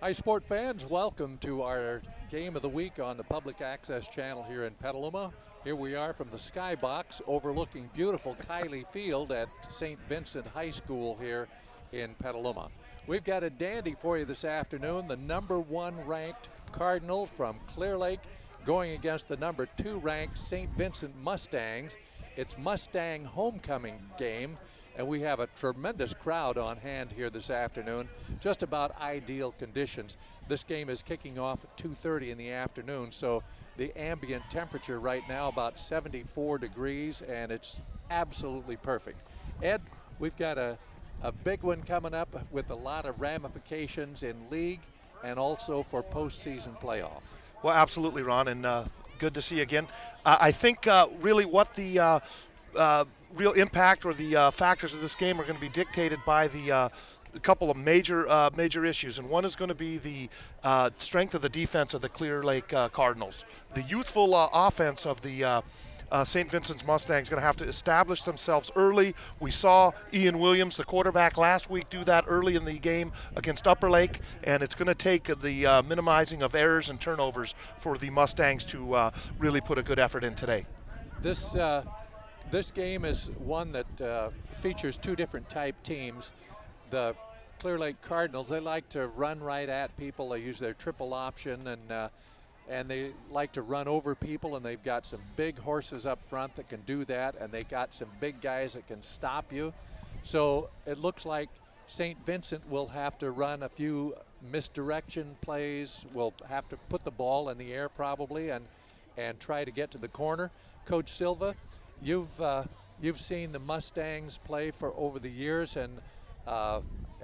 Hi, sport fans. Welcome to our game of the week on the public access channel here in Petaluma. Here we are from the skybox overlooking beautiful Kiley Field at St. Vincent High School here in Petaluma. We've got a dandy for you this afternoon. The #1 ranked Cardinals from Clearlake going against the #2 ranked St. Vincent Mustangs. It's Mustang homecoming game. And we have a tremendous crowd on hand here this afternoon, just about ideal conditions. This game is kicking off at 2:30 in the afternoon, so the ambient temperature right now about 74 degrees, and it's absolutely perfect. Ed, we've got a big one coming up with a lot of ramifications in league and also for postseason playoff. Well, absolutely, Ron, and good to see you again. I think really what the real impact or the factors of this game are going to be dictated by the a couple of major issues, and one is going to be the strength of the defense of the Clearlake Cardinals. The youthful offense of the St. Vincent's Mustangs is going to have to establish themselves early. We saw Ian Williams, the quarterback, last week do that early in the game against Upper Lake, and it's going to take the minimizing of errors and turnovers for the Mustangs to really put a good effort in today. This game is one that features two different type teams. The Clearlake Cardinals, they like to run right at people. They use their triple option, and they like to run over people, and they've got some big horses up front that can do that, and they got some big guys that can stop you. So it looks like St. Vincent will have to run a few misdirection plays. Will have to put the ball in the air probably and try to get to the corner. Coach Silva, you've seen the Mustangs play for over the years, and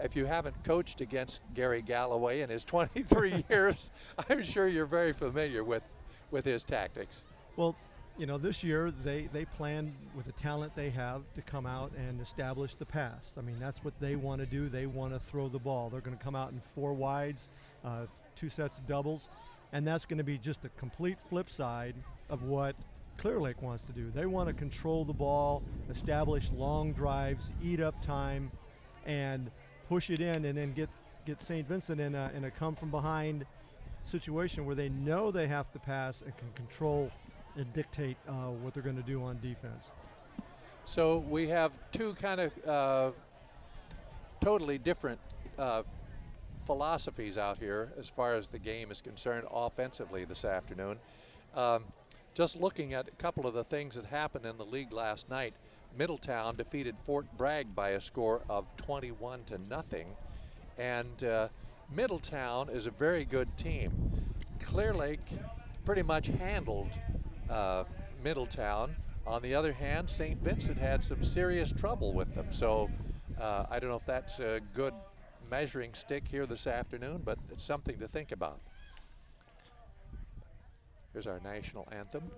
if you haven't coached against Gary Galloway in his 23 years, I'm sure you're very familiar with his tactics. Well, you know, this year they plan with the talent they have to come out and establish the pass. I mean, that's what they want to do. They want to throw the ball. They're going to come out in 4 wides, 2 sets of doubles, and that's going to be just a complete flip side of what Clearlake wants to do. They want to control the ball, establish long drives, eat up time, and push it in, and then get St. Vincent in a come from behind situation where they know they have to pass and can control and dictate what they're going to do on defense. So we have two kind of totally different philosophies out here as far as the game is concerned offensively this afternoon. Just looking at a couple of the things that happened in the league last night, Middletown defeated Fort Bragg by a score of 21-0, and Middletown is a very good team. Clearlake pretty much handled Middletown. On the other hand, St. Vincent had some serious trouble with them, so I don't know if that's a good measuring stick here this afternoon, but it's something to think about. Here's our national anthem.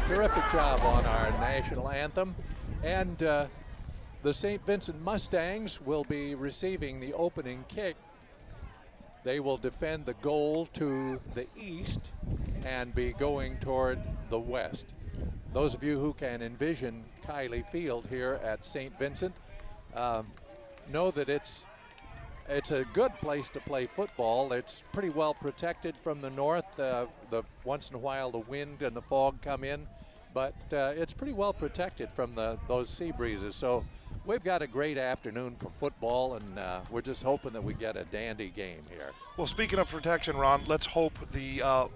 Terrific job on our national anthem. And the St. Vincent Mustangs will be receiving the opening kick. They will defend the goal to the east and be going toward the west. Those of you who can envision Kiley Field here at St. Vincent, know that it's a good place to play football. It's pretty well protected from the north. Once in a while the wind and the fog come in, but it's pretty well protected from those sea breezes. So we've got a great afternoon for football, and we're just hoping that we get a dandy game here. Well, speaking of protection, Ron, let's hope the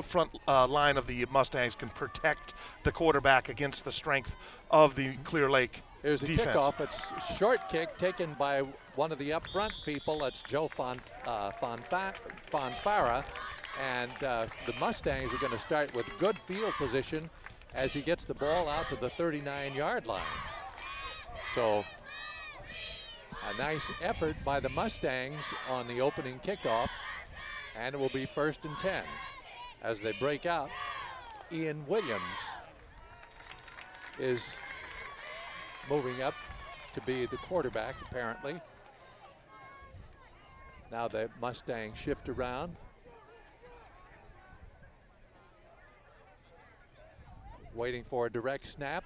front line of the Mustangs can protect the quarterback against the strength of the Clearlake Here's a defense. kickoff. It's a short kick taken by one of the up front people. That's Joe Fonfara. And the Mustangs are going to start with good field position as he gets the ball out to the 39-yard line. So a nice effort by the Mustangs on the opening kickoff. And it will be 1st and 10 as they break out. Ian Williams is moving up to be the quarterback, apparently. Now the Mustangs shift around. Waiting for a direct snap.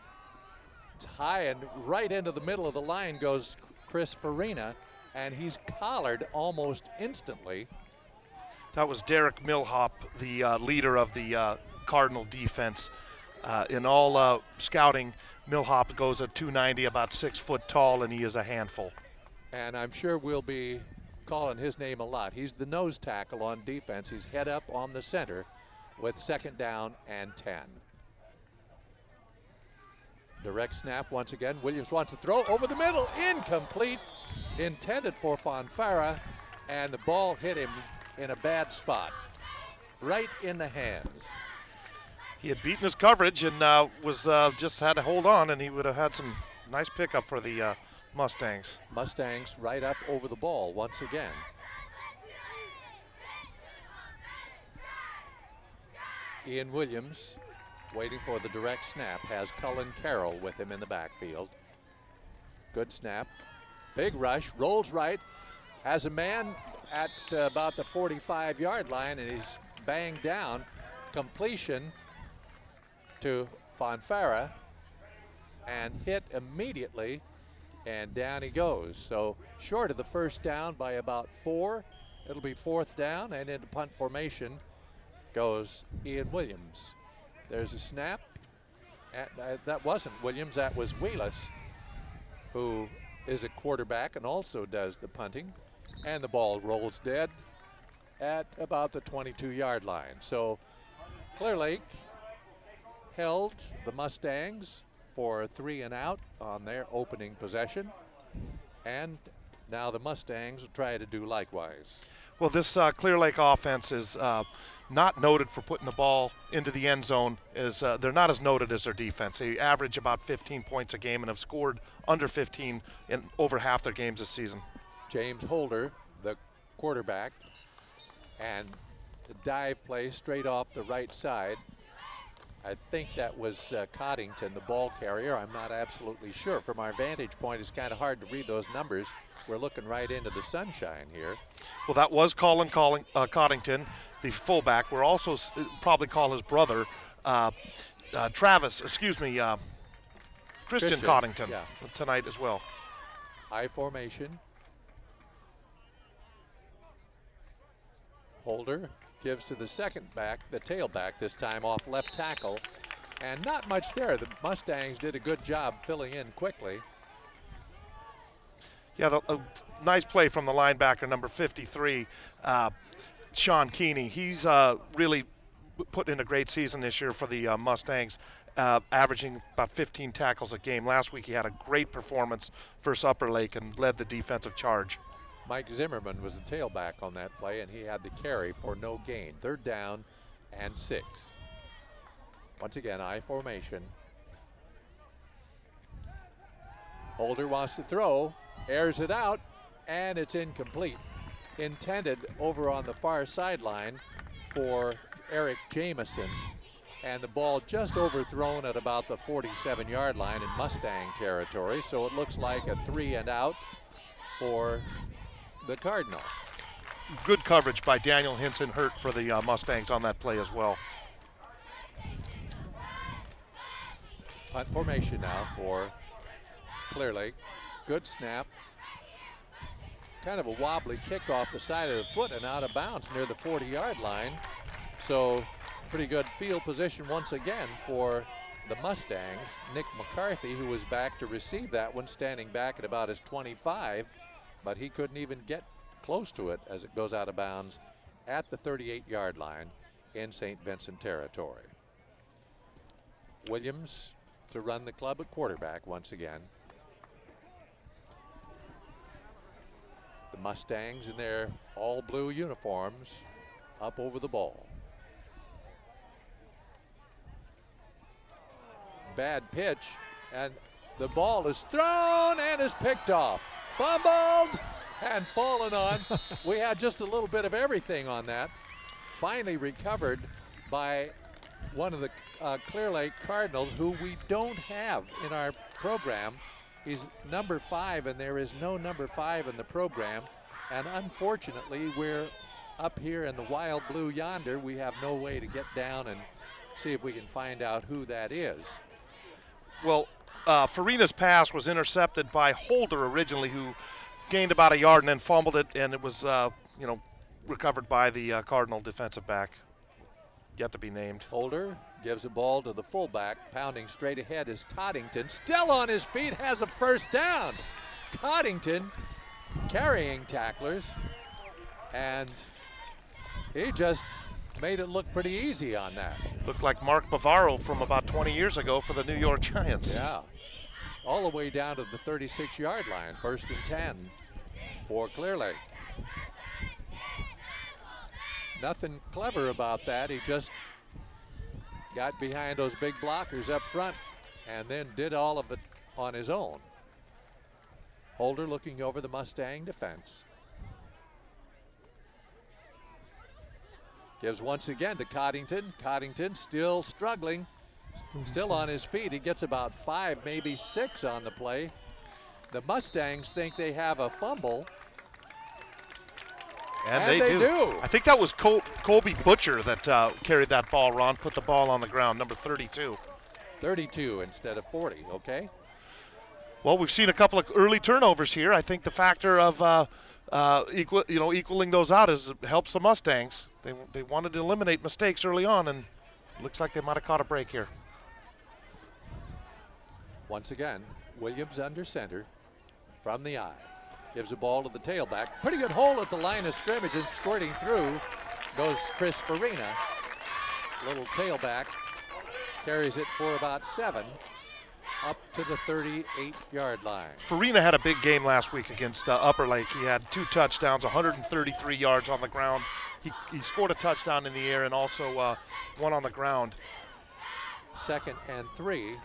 It's high, and right into the middle of the line goes Chris Farina, and he's collared almost instantly. That was Derek Milhop, the leader of the Cardinal defense. In all scouting, Milhop goes at 290, about 6 foot tall, and he is a handful. And I'm sure we'll be calling his name a lot. He's the nose tackle on defense. He's head up on the center with 2nd down and 10. Direct snap once again. Williams wants to throw over the middle. Incomplete. Intended for Fonfara, and the ball hit him in a bad spot. Right in the hands. He had beaten his coverage and was just had to hold on, and he would have had some nice pickup for the Mustangs. Mustangs right up over the ball once again. Ian Williams, waiting for the direct snap, has Cullen Carroll with him in the backfield. Good snap. Big rush, rolls right, has a man at about the 45-yard line, and he's banged down. Completion to Fonfara, and hit immediately, and down he goes. So short of the 1st down by about 4. It'll be 4th down, and into punt formation goes Ian Williams. There's a snap. That wasn't Williams, that was Wheelis, who is a quarterback and also does the punting. And the ball rolls dead at about the 22-yard line. So Clearlake held the Mustangs for a 3 and out on their opening possession. And now the Mustangs will try to do likewise. Well, this Clearlake offense is not noted for putting the ball into the end zone. They're not as noted as their defense. They average about 15 points a game and have scored under 15 in over half their games this season. James Holder, the quarterback, and the dive play straight off the right side. I think that was Coddington, the ball carrier. I'm not absolutely sure. From our vantage point, it's kind of hard to read those numbers. We're looking right into the sunshine here. Well, that was Colin Coddington, the fullback. We'll also probably call his brother Christian Coddington tonight as well. I formation. Holder gives to the second back, the tailback this time off left tackle. And not much there. The Mustangs did a good job filling in quickly. Yeah, a nice play from the linebacker, number 53, Sean Keeney. He's really put in a great season this year for the Mustangs, averaging about 15 tackles a game. Last week he had a great performance versus Upper Lake and led the defensive charge. Mike Zimmerman was the tailback on that play, and he had the carry for no gain. 3rd down and 6. Once again, I formation. Holder wants to throw, airs it out, and it's incomplete. Intended over on the far sideline for Eric Jamison, and the ball just overthrown at about the 47-yard line in Mustang territory, so it looks like a 3 and out for the Cardinal. Good coverage by Daniel Hinson-Hurt for the Mustangs on that play as well. Punt formation now for Clearlake. Good snap. kind of a wobbly kick off the side of the foot and out of bounds near the 40-yard line. So pretty good field position once again for the Mustangs. Nick McCarthy, who was back to receive that one, standing back at about his 25, but he couldn't even get close to it as it goes out of bounds at the 38-yard line in St. Vincent territory. Williams to run the club at quarterback once again. The Mustangs in their all blue uniforms up over the ball. Bad pitch, and the ball is thrown and is picked off. Fumbled and fallen on. We had just a little bit of everything on that. Finally recovered by one of the Clearlake Cardinals, who we don't have in our program. He's number 5, and there is no number 5 in the program. And unfortunately, we're up here in the wild blue yonder. We have no way to get down and see if we can find out who that is. Well, Farina's pass was intercepted by Holder originally, who gained about a yard and then fumbled it, and it was, recovered by the Cardinal defensive back, yet to be named. Holder gives the ball to the fullback. Pounding straight ahead is Coddington. Still on his feet, has a first down. Coddington carrying tacklers, and he just made it look pretty easy on that. Looked like Mark Bavaro from about 20 years ago for the New York Giants. Yeah, all the way down to the 36-yard line, 1st and 10 for Clearlake. Nothing clever about that. He just got behind those big blockers up front and then did all of it on his own. Holder looking over the Mustang defense. Gives once again to Coddington. Coddington still struggling, still on his feet. He gets about 5, maybe 6 on the play. The Mustangs think they have a fumble. And they do. I think that was Colby Butcher that carried that ball, Ron, put the ball on the ground, number 32. 32 instead of 40, okay? Well, we've seen a couple of early turnovers here. I think the factor of equaling those out helps the Mustangs. They wanted to eliminate mistakes early on, and it looks like they might have caught a break here. Once again, Williams under center from the eye. Gives the ball to the tailback. Pretty good hole at the line of scrimmage, and squirting through goes Chris Farina. Little tailback. Carries it for about 7 up to the 38-yard line. Farina had a big game last week against Upper Lake. He had 2 touchdowns, 133 yards on the ground. He scored a touchdown in the air and also one on the ground. 2nd and 3.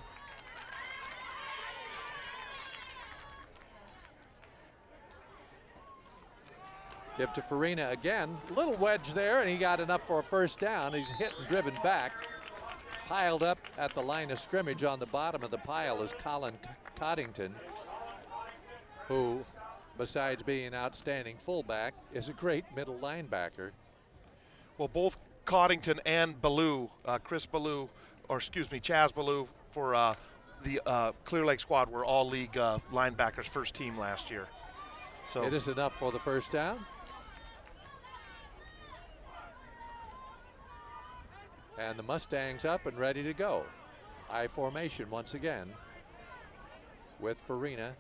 Give to Farina again. Little wedge there, and he got enough for a first down. He's hit and driven back. Piled up at the line of scrimmage on the bottom of the pile is Colin Coddington, who, besides being an outstanding fullback, is a great middle linebacker. Well, both Coddington and Ballou, Chaz Ballou for the Clear Lake squad were all league linebackers, first team last year. So it is enough for the first down. And the Mustangs up and ready to go. I formation once again with Farina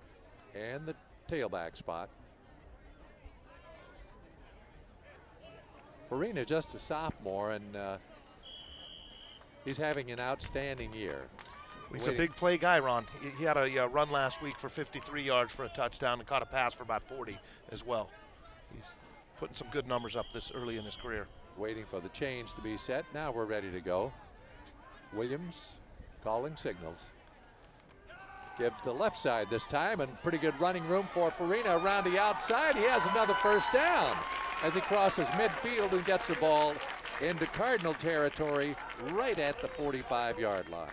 and the tailback spot. Farina just a sophomore, and he's having an outstanding year. He's a big play guy, Ron. He had a run last week for 53 yards for a touchdown and caught a pass for about 40 as well. He's putting some good numbers up this early in his career. Waiting for the change to be set. Now we're ready to go. Williams calling signals. Gives to the left side this time, and pretty good running room for Farina around the outside. He has another first down as he crosses midfield and gets the ball into Cardinal territory right at the 45-yard line.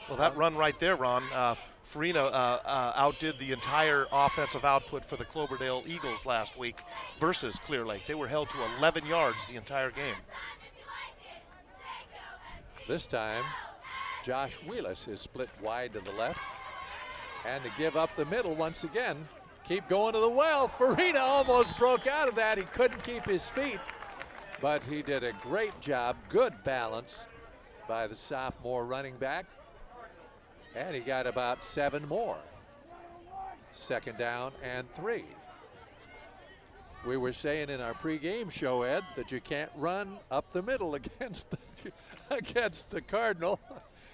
Well, that run right there, Ron, Farina outdid the entire offensive output for the Cloverdale Eagles last week versus Clear Lake. They were held to 11 yards the entire game. This time, Josh Wheelis is split wide to the left. And to give up the middle once again. Keep going to the well. Farina almost broke out of that. He couldn't keep his feet, but he did a great job. Good balance by the sophomore running back. And he got about 7 more. 2nd down and 3. We were saying in our pregame show, Ed, that you can't run up the middle against the Cardinal.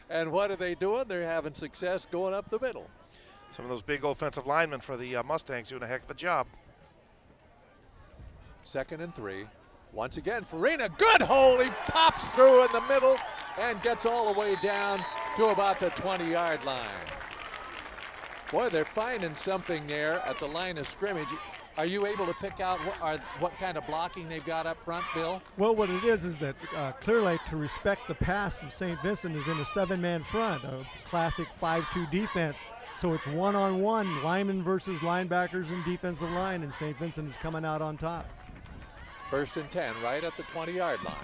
And what are they doing? They're having success going up the middle. Some of those big offensive linemen for the Mustangs doing a heck of a job. 2nd and 3. Once again, Farina, good hole. He pops through in the middle and gets all the way down to about the 20-yard line. Boy, they're finding something there at the line of scrimmage. Are you able to pick out what kind of blocking they've got up front, Bill? Well, what it is that Clearlake, to respect the pass of St. Vincent, is in a 7-man front, a classic 5-2 defense. So it's one-on-one, linemen versus linebackers and defensive line, and St. Vincent is coming out on top. 1st and 10, right at the 20-yard line.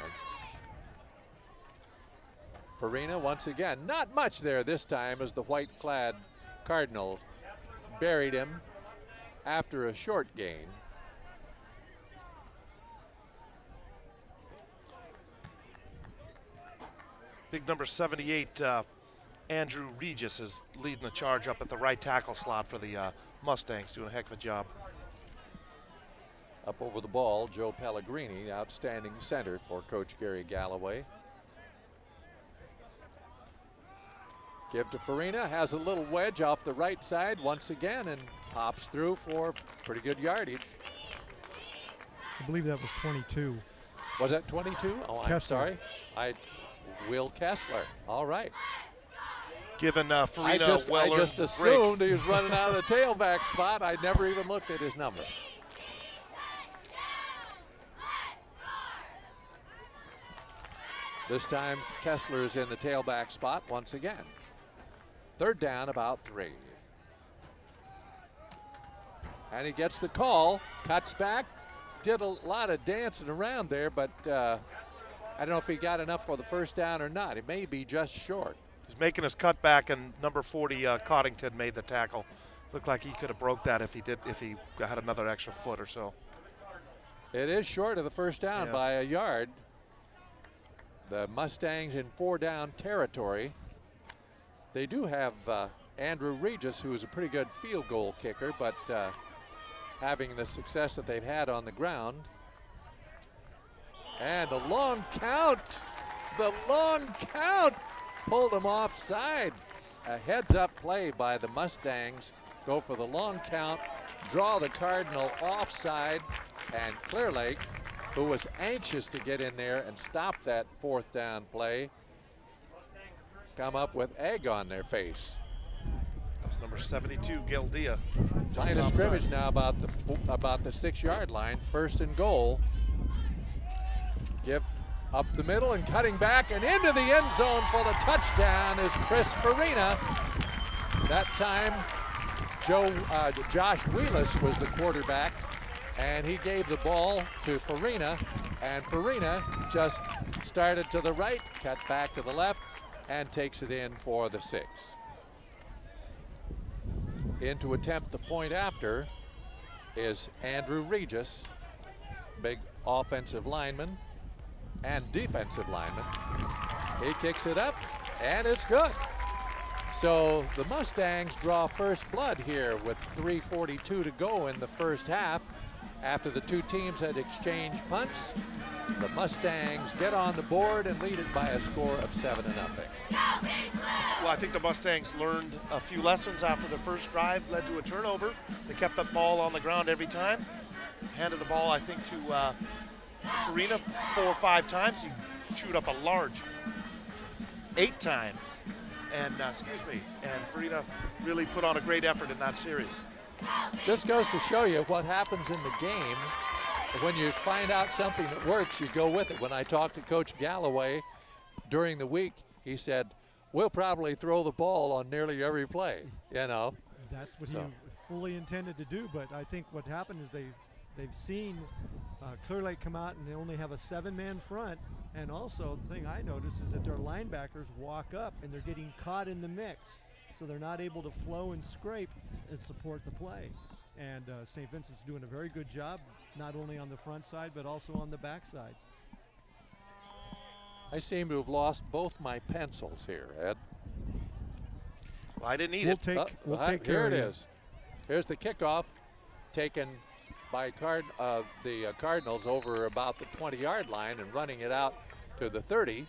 Farina once again, not much there this time as the white-clad Cardinals buried him after a short gain. Big number 78, Andrew Regis, is leading the charge up at the right tackle slot for the Mustangs, doing a heck of a job. Up over the ball, Joe Pellegrini, outstanding center for Coach Gary Galloway. Give to Farina, has a little wedge off the right side once again and pops through for pretty good yardage. I believe that was 22. Was that 22? Oh, I'm Kessler. sorry. Will Kessler. All right. Giving Farina I just assumed he was running out of the tailback spot. I never even looked at his number. This time Kessler is in the tailback spot once again. 3rd down, about 3. And he gets the call, cuts back, did a lot of dancing around there, but I don't know if he got enough for the 1st down or not. It may be just short. He's making his cutback, and number 40 Coddington made the tackle. Looked like he could have broke that if he had another extra foot or so. It is short of the 1st down by a yard. The Mustangs in 4-down territory. They do have Andrew Regis, who is a pretty good field goal kicker, but having the success that they've had on the ground. And a long count. The long count pulled him offside. A heads-up play by the Mustangs. Go for the long count, draw the Cardinal offside, and Clearlake, who was anxious to get in there and stop that 4th down play, come up with egg on their face. That was number 72, Gildia. Line of scrimmage now about the 6-yard line. 1st and goal. Give up the middle and cutting back and into the end zone for the touchdown is Chris Farina. That time, Josh Wheelis was the quarterback, and he gave the ball to Farina, and Farina just started to the right, cut back to the left, and takes it in for the 6. In to attempt the point after is Andrew Regis, big offensive lineman and defensive lineman. He kicks it up, and it's good. So the Mustangs draw first blood here with 3:42 to go in the 1st half. After the two teams had exchanged punts, the Mustangs get on the board and lead it by a score of 7-0. Well, I think the Mustangs learned a few lessons after the first drive, led to a turnover. They kept the ball on the ground every time. Handed the ball, I think, to Farina 4 or 5 times. He chewed up a large 8 times. And, and Farina really put on a great effort in that series. Just goes to show you what happens in the game. When you find out something that works, you go with it. When I talked to Coach Galloway during the week, he said, we'll probably throw the ball on nearly every play, you know. That's what he fully intended to do, but I think what happened is they've seen Clearlake come out and they only have a 7-man front, and also the thing I noticed is that their linebackers walk up and they're getting caught in the mix. so they're not able to flow and scrape and support the play. And St. Vincent's doing a very good job, not only on the front side, but also on the back side. I seem to have lost both my pencils here, Ed. Well, I didn't need We'll it. take, we'll Here take care it of you. is. Here's the kickoff taken by the Cardinals over about the 20-yard line and running it out to the 30.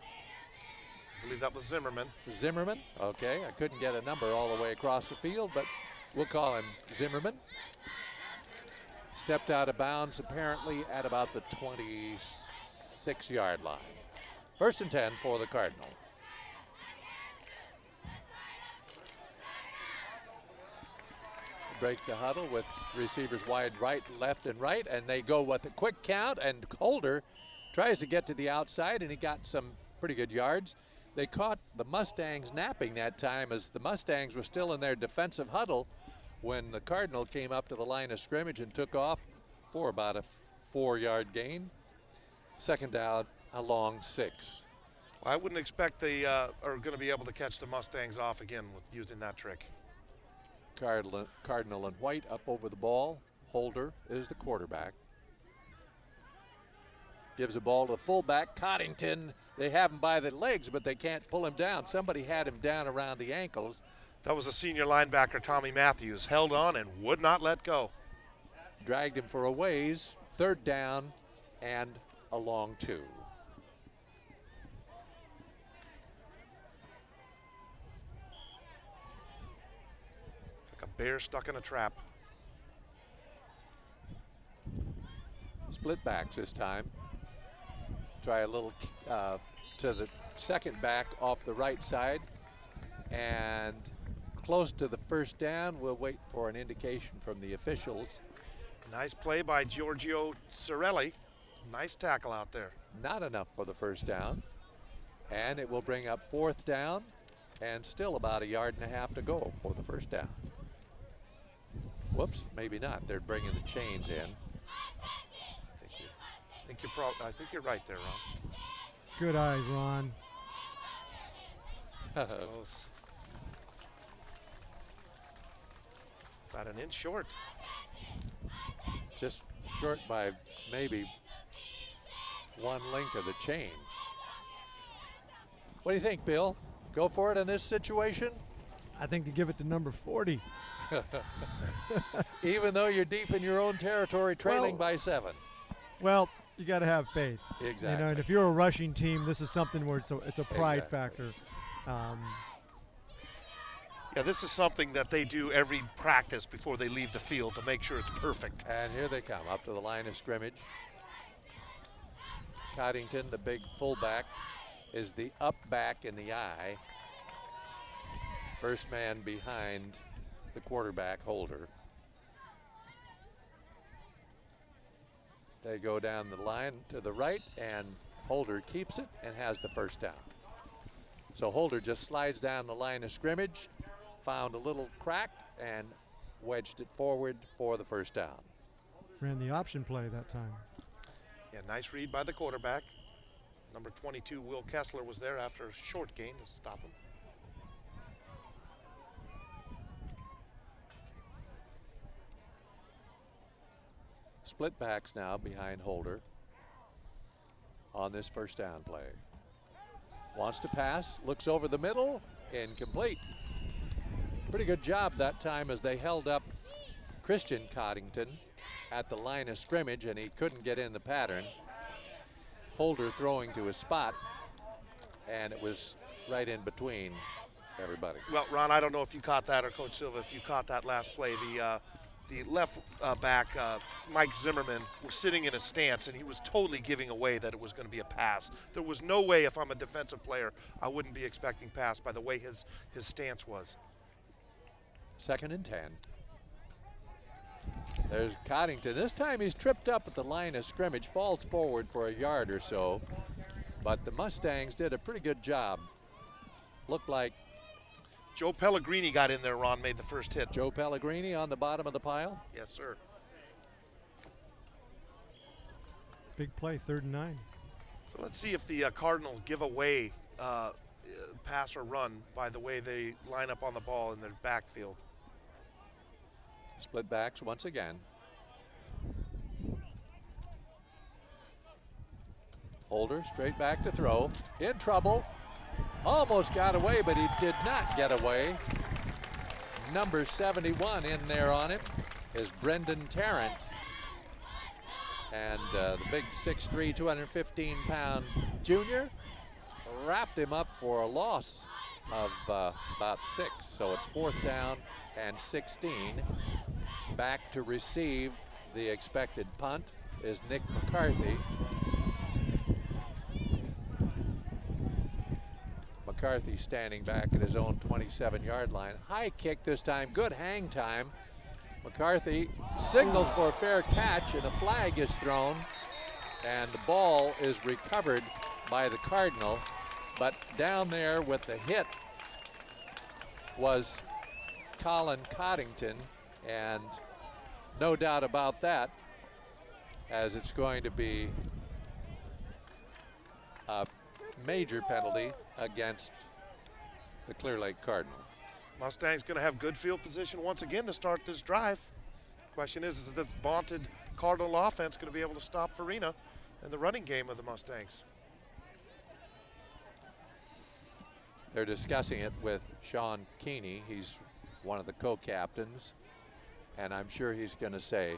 I believe that was Zimmerman. Zimmerman, okay. I couldn't get a number all the way across the field, but we'll call him Zimmerman. Stepped out of bounds apparently at about the 26-yard line. 1st and 10 for the Cardinal. Break the huddle with receivers wide right, left, and right, and they go with a quick count, and Holder tries to get to the outside, and he got some pretty good yards. They caught the Mustangs napping that time as the Mustangs were still in their defensive huddle when the Cardinal came up to the line of scrimmage and took off for about a 4-yard gain. 2nd down along 6. Well, I wouldn't expect they are going to be able to catch the Mustangs off again with using that trick. Cardinal and white up over the ball. Holder is the quarterback. Gives the ball to the fullback, Coddington. They have him by the legs, but they can't pull him down. Somebody had him down around the ankles. That was a senior linebacker, Tommy Matthews, held on and would not let go. Dragged him for a ways. 3rd down and along 2. Like a bear stuck in a trap. Split backs this time. Try a little to the second back off the right side. And close to the 1st down. We'll wait for an indication from the officials. Nice play by Giorgio Sorelli. Nice tackle out there. Not enough for the 1st down. And it will bring up 4th down and still about 1.5 yards to go for the 1st down. Whoops, maybe not. They're bringing the chains in. I think you're right there, Ron. Good eyes, Ron. Close. About an inch short. Just short by maybe 1 link of the chain. What do you think, Bill? Go for it in this situation? I think to give it to number 40. Even though you're deep in your own territory, trailing by 7. Well, you got to have faith. Exactly. You know, and if you're a rushing team, this is something where it's a pride Exactly. factor. Yeah, this is something that they do every practice before they leave the field to make sure it's perfect. And here they come up to the line of scrimmage. Coddington, the big fullback, is the up back in the eye. First man behind the quarterback, Holder. They go down the line to the right, and Holder keeps it and has the 1st down. So Holder just slides down the line of scrimmage, found a little crack, and wedged it forward for the 1st down. Ran the option play that time. Yeah, nice read by the quarterback. Number 22, Will Kessler, was there after a short gain to stop him. Split backs now behind Holder on this 1st down play. Wants to pass, looks over the middle, incomplete. Pretty good job that time as they held up Christian Coddington at the line of scrimmage, and he couldn't get in the pattern. Holder throwing to his spot, and it was right in between everybody. Well, Ron, I don't know if you caught that, or Coach Silva, if you caught that last play. The left back, Mike Zimmerman, was sitting in a stance, and he was totally giving away that it was going to be a pass. There was no way, if I'm a defensive player, I wouldn't be expecting pass by the way his stance was. 2nd and 10. There's Coddington. This time he's tripped up at the line of scrimmage, falls forward for 1 yard or so, but the Mustangs did a pretty good job. Looked like Joe Pellegrini got in there, Ron, made the first hit. Joe Pellegrini on the bottom of the pile. Yes, sir. Big play, 3rd and 9. So let's see if the Cardinals give away pass or run by the way they line up on the ball in their backfield. Split backs once again. Holder straight back to throw. In trouble. Almost got away, but he did not get away. Number 71 in there on him is Brendan Tarrant. And the big 6'3", 215-pound junior wrapped him up for a loss of about 6. So it's 4th down and 16. Back to receive the expected punt is Nick McCarthy. McCarthy standing back at his own 27-yard line. High kick this time, good hang time. McCarthy signals for a fair catch and a flag is thrown and the ball is recovered by the Cardinal, but down there with the hit was Colin Coddington, and no doubt about that, as it's going to be a major penalty against the Clearlake Cardinal. Mustang's going to have good field position once again to start this drive. Question is this vaunted Cardinal offense going to be able to stop Farina in the running game of the Mustangs? They're discussing it with Sean Keeney. He's one of the co-captains, and I'm sure he's going to say,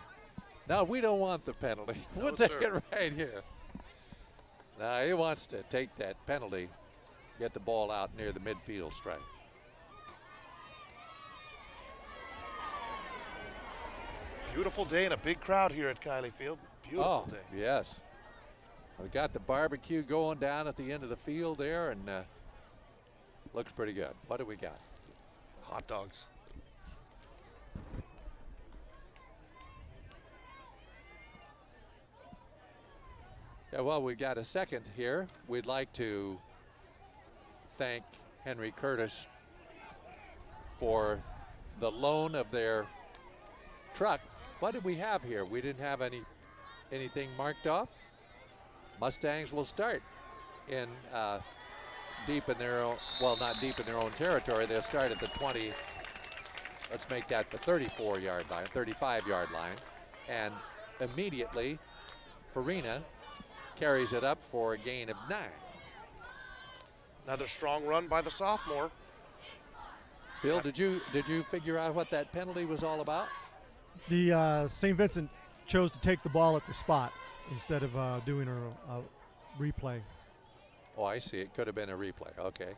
no, we don't want the penalty. We'll take it right here. Now he wants to take that penalty, get the ball out near the midfield stripe. Beautiful day and a big crowd here at Kiley Field. Beautiful day. Yes. We got the barbecue going down at the end of the field there, and looks pretty good. What do we got? Hot dogs. Yeah, well, we got a second here. We'd like to thank Henry Curtis for the loan of their truck. What did we have here? We didn't have anything marked off. Mustangs will start in deep in their own, well, not deep in their own territory. They'll start at the 20. Let's make that the 34-yard line, 35-yard line, and immediately Farina carries it up for a gain of 9. Another strong run by the sophomore. Bill, did you figure out what that penalty was all about? The St. Vincent chose to take the ball at the spot instead of doing a replay. Oh, I see. It could have been a replay. Okay.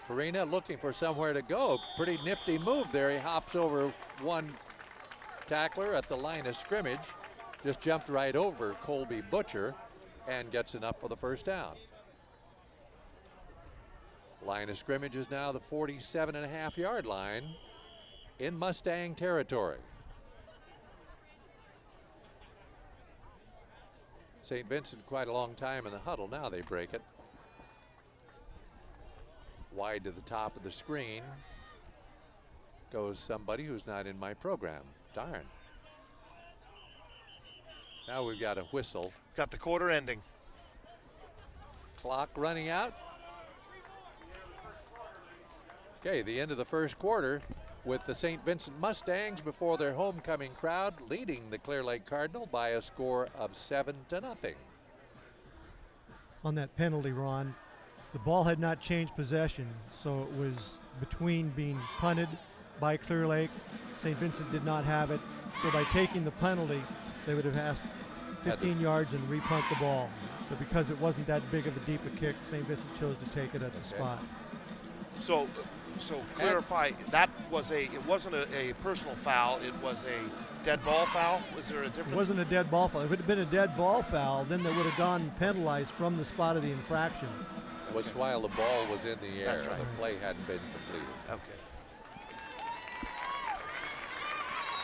Farina looking for somewhere to go. Pretty nifty move there. He hops over one tackler at the line of scrimmage. Just jumped right over Colby Butcher and gets enough for the first down. Line of scrimmage is now the 47.5-yard line in Mustang territory. St. Vincent quite a long time in the huddle. Now they break it. Wide to the top of the screen goes somebody who's not in my program. Darn. Now we've got a whistle. Got the quarter ending. Clock running out. Okay, the end of the first quarter with the St. Vincent Mustangs before their homecoming crowd leading the Clearlake Cardinal by a score of 7-0. On that penalty, Ron, the ball had not changed possession, so it was between being punted by Clearlake. St. Vincent did not have it, so by taking the penalty, they would have asked 15 yards and repunt the ball. But because it wasn't that big of a deep a kick, St. Vincent chose to take it at the spot. So clarify, it wasn't a personal foul, it was a dead ball foul? Was there a difference? It wasn't a dead ball foul. If it had been a dead ball foul, then they would have gone penalized from the spot of the infraction. It was while the ball was in the air. Right. The play hadn't been completed. Okay.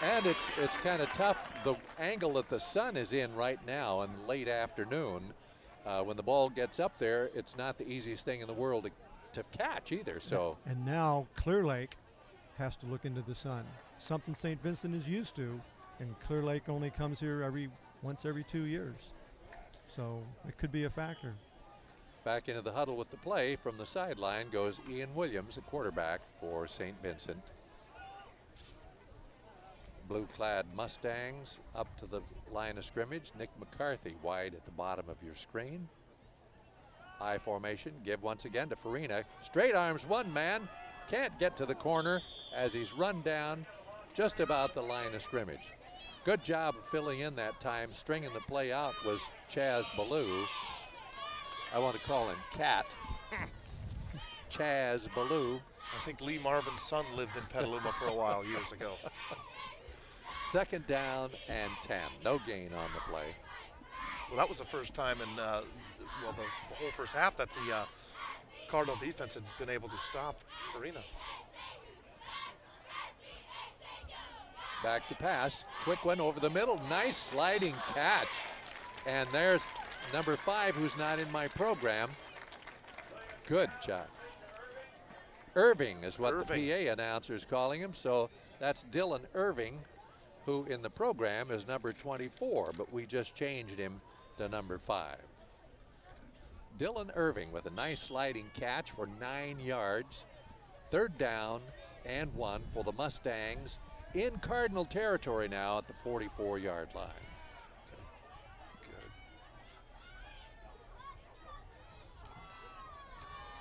And it's kind of tough. The angle that the sun is in right now in late afternoon, when the ball gets up there, it's not the easiest thing in the world to catch either. So. And now Clearlake has to look into the sun. Something St. Vincent is used to, and Clearlake only comes here once every 2 years. So it could be a factor. Back into the huddle with the play from the sideline goes Ian Williams, a quarterback for St. Vincent. Blue-clad Mustangs up to the line of scrimmage. Nick McCarthy wide at the bottom of your screen. I formation, give once again to Farina. Straight arms one man, can't get to the corner as he's run down just about the line of scrimmage. Good job of filling in that time. Stringing the play out was Chaz Ballou. I want to call him Cat. Chaz Ballou. I think Lee Marvin's son lived in Petaluma for a while years ago. Second down and 10. No gain on the play. Well, that was the first time in the whole first half that the Cardinal defense had been able to stop Farina. Back to pass. Quick one over the middle. Nice sliding catch. And there's number 5, who's not in my program. Good job. Irving is what the PA announcer is calling him. So that's Dylan Irving, who in the program is number 24, but we just changed him to number 5. Dylan Irving with a nice sliding catch for 9 yards. Third down and 1 for the Mustangs in Cardinal territory now at the 44-yard line. Good.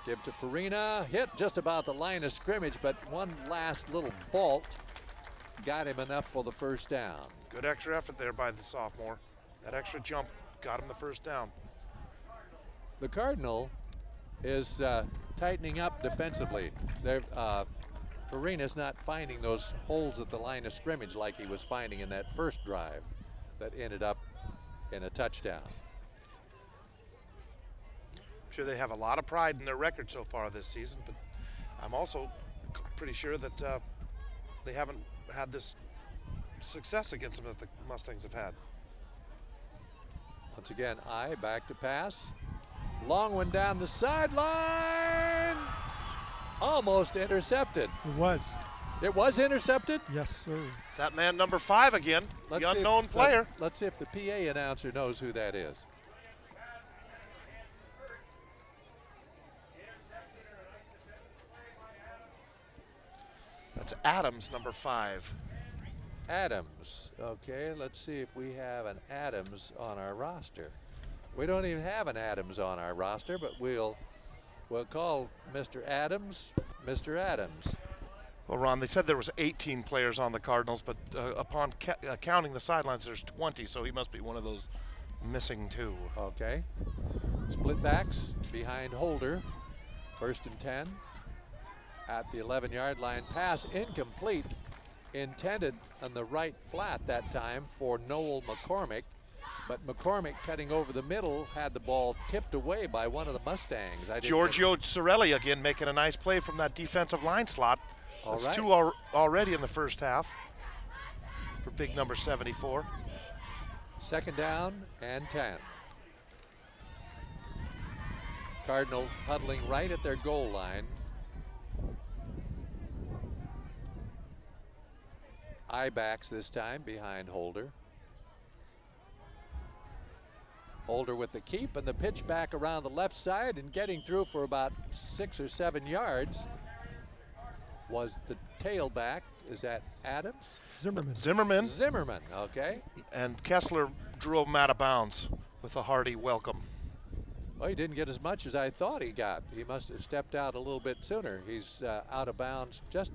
Give to Farina, hit just about the line of scrimmage, but one last little vault got him enough for the first down. Good extra effort there by the sophomore. That extra jump got him the first down. The Cardinal is tightening up defensively. Farina's not finding those holes at the line of scrimmage like he was finding in that first drive that ended up in a touchdown. I'm sure they have a lot of pride in their record so far this season, but I'm also pretty sure that they haven't had this success against them that the Mustangs have had. Once again, back to pass. Long one down the sideline. Almost intercepted. It was. It was intercepted? Yes, sir. It's that man number 5 again, the unknown player. Let's see if the PA announcer knows who that is. That's Adams, number 5. Adams. Okay, let's see if we have an Adams on our roster. We don't even have an Adams on our roster, but we'll call Mr. Adams Mr. Adams. Well, Ron, they said there was 18 players on the Cardinals, but upon counting the sidelines, there's 20, so he must be one of those missing 2. Okay. Split backs behind Holder. First and 10 at the 11-yard line. Pass incomplete. Intended on the right flat that time for Noel McCormick. But McCormick, cutting over the middle, had the ball tipped away by one of the Mustangs. Giorgio Sorelli again making a nice play from that defensive line slot. That's right. 2 already in the first half for big number 74. Second down and 10. Cardinal huddling right at their goal line. I-backs this time behind Holder. Holder with the keep and the pitch back around the left side, and getting through for about 6 or 7 yards was the tailback. Is that Adams? Zimmerman, okay. And Kessler drove him out of bounds with a hearty welcome. Well, he didn't get as much as I thought he got. He must have stepped out a little bit sooner. He's out of bounds just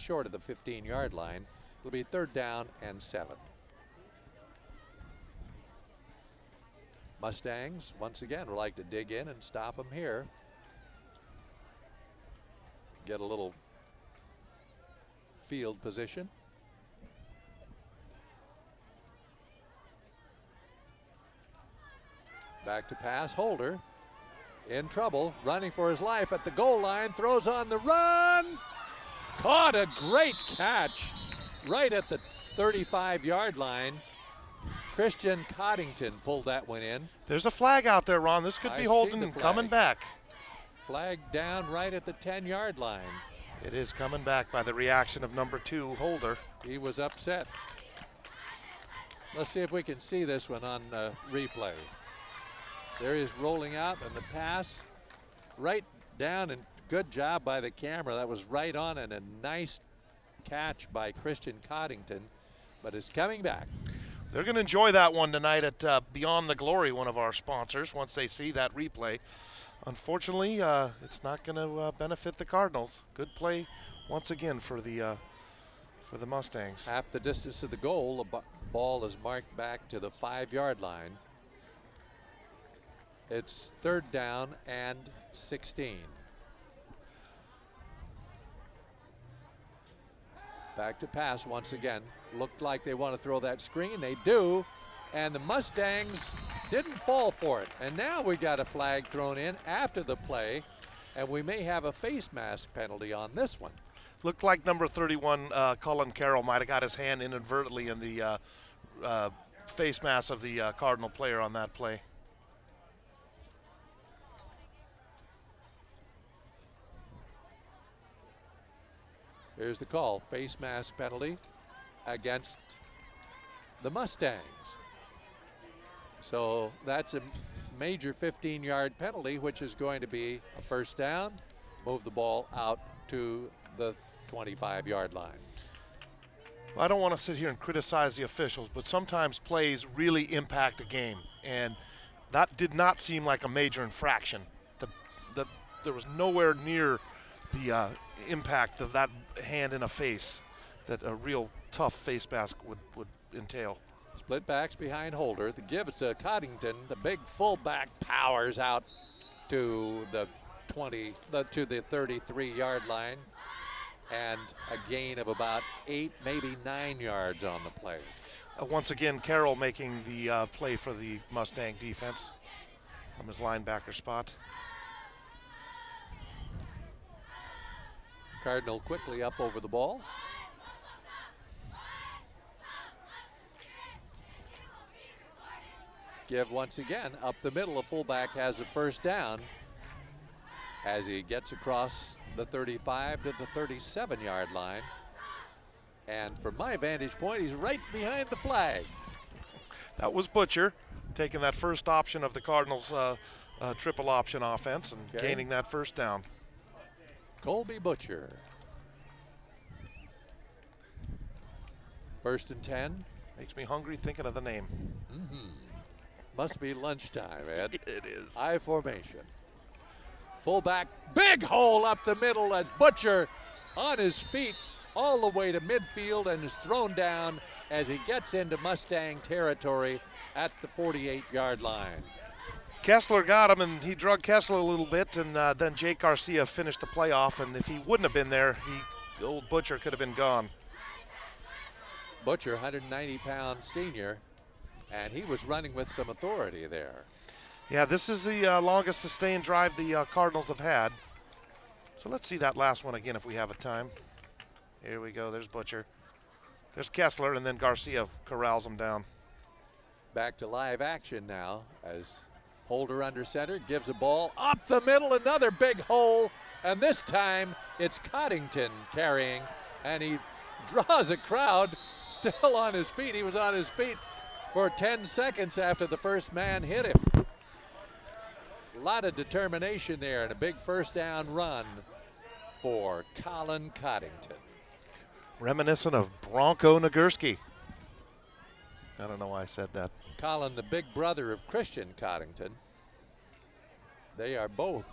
short of the 15-yard line. It'll be third down and 7. Mustangs, once again, would like to dig in and stop him here. Get a little field position. Back to pass, Holder in trouble, running for his life at the goal line, throws on the run. Caught a great catch right at the 35-yard line. Christian Coddington pulled that one in. There's a flag out there, Ron. This could be Holden coming back. Flag down right at the 10-yard line. It is coming back by the reaction of number 2, Holder. He was upset. Let's see if we can see this one on replay. There he is rolling out, and the pass right down, and good job by the camera. That was right on, and a nice catch by Christian Coddington, but it's coming back. They're going to enjoy that one tonight at Beyond the Glory, one of our sponsors, once they see that replay. Unfortunately, it's not going to benefit the Cardinals. Good play once again for the Mustangs. Half the distance to the goal, the ball is marked back to the 5-yard line. It's 3rd down and 16. Back to pass once again. Looked like they want to throw that screen. They do. And the Mustangs didn't fall for it. And now we got a flag thrown in after the play. And we may have a face mask penalty on this one. Looked like number 31, Cullen Carroll, might have got his hand inadvertently in the face mask of the Cardinal player on that play. Here's the call. Face mask penalty against the Mustangs. So that's a major 15-yard penalty, which is going to be a 1st down. Move the ball out to the 25-yard line. Well, I don't want to sit here and criticize the officials, but sometimes plays really impact a game, and that did not seem like a major infraction. There was nowhere near the impact of that hand in a face that a real tough face mask would entail. Split backs behind Holder. The give is to Coddington. The big fullback powers out to the 33-yard line, and a gain of about 8, maybe 9 yards on the play. Once again, Carroll making the play for the Mustang defense from his linebacker spot. Cardinal quickly up over the ball. Give once again up the middle. A fullback has a 1st down as he gets across the 35 to the 37-yard line. And from my vantage point, he's right behind the flag. That was Butcher taking that first option of the Cardinals' triple option offense and gaining that 1st down. Colby Butcher. 1st and 10. Makes me hungry thinking of the name. Must be lunchtime, Ed. It is. I formation. Fullback, big hole up the middle as Butcher on his feet all the way to midfield and is thrown down as he gets into Mustang territory at the 48-yard line. Kessler got him, and he drug Kessler a little bit, and then Jake Garcia finished the play off, and if he wouldn't have been there, the old Butcher could have been gone. Butcher, 190-pound senior, and he was running with some authority there. Yeah, this is the longest sustained drive the Cardinals have had. So let's see that last one again if we have a time. Here we go. There's Butcher. There's Kessler, and then Garcia corrals him down. Back to live action now as Holder under center, gives a ball up the middle, another big hole, and this time it's Coddington carrying, and he draws a crowd still on his feet. He was on his feet for 10 seconds after the first man hit him. A lot of determination there, and a big 1st down run for Colin Coddington. Reminiscent of Bronco Nagurski. I don't know why I said that. Colin, the big brother of Christian Coddington. They are both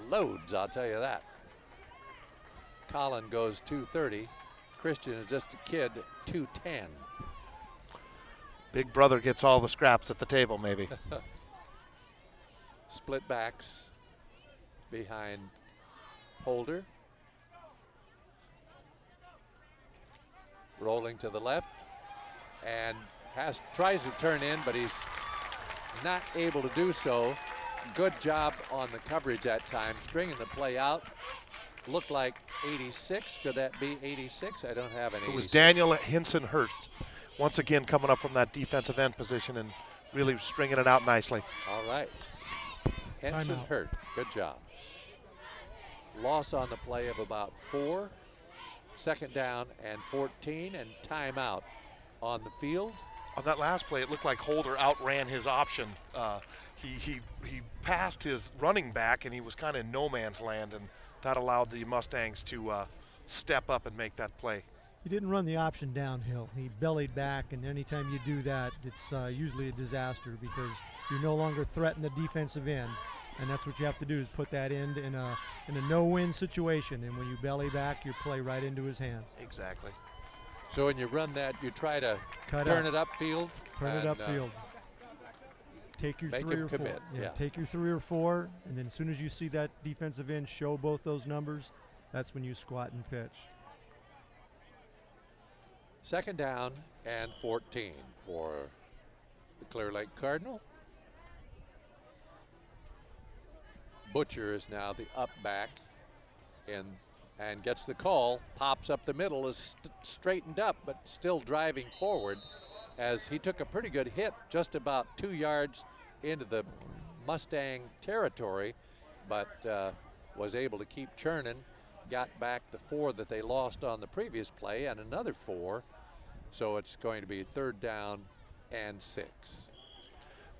loads, I'll tell you that. Colin goes 230. Christian is just a kid, 210. Big brother gets all the scraps at the table, maybe. Split backs behind Holder. Rolling to the left, and tries to turn in, but he's not able to do so. Good job on the coverage that time, stringing the play out. Looked like 86. Could that be 86? I don't have any. It was Daniel Hinson-Hurst, once again coming up from that defensive end position and really stringing it out nicely. All right. Hinson-Hurst, good job. Loss on the play of about 4. 2nd down and 14, and timeout on the field. On that last play, it looked like Holder outran his option. He passed his running back, and he was kind of in no man's land, and that allowed the Mustangs to step up and make that play. He didn't run the option downhill. He bellied back, and anytime you do that, it's usually a disaster because you no longer threaten the defensive end, and that's what you have to do is put that end in a no-win situation, and when you belly back, you play right into his hands. Exactly. So when you run that, you try to turn it upfield. Turn it upfield. Take your make 3 him or 4. commit, yeah. Take your 3 or 4, and then as soon as you see that defensive end show both those numbers, that's when you squat and pitch. 2nd down and 14 for the Clearlake Cardinal. Butcher is now the up back and gets the call, pops up the middle, is straightened up, but still driving forward as he took a pretty good hit just about 2 yards into the Mustang territory, but was able to keep churning, got back the 4 that they lost on the previous play and another 4. So it's going to be 3rd down and 6.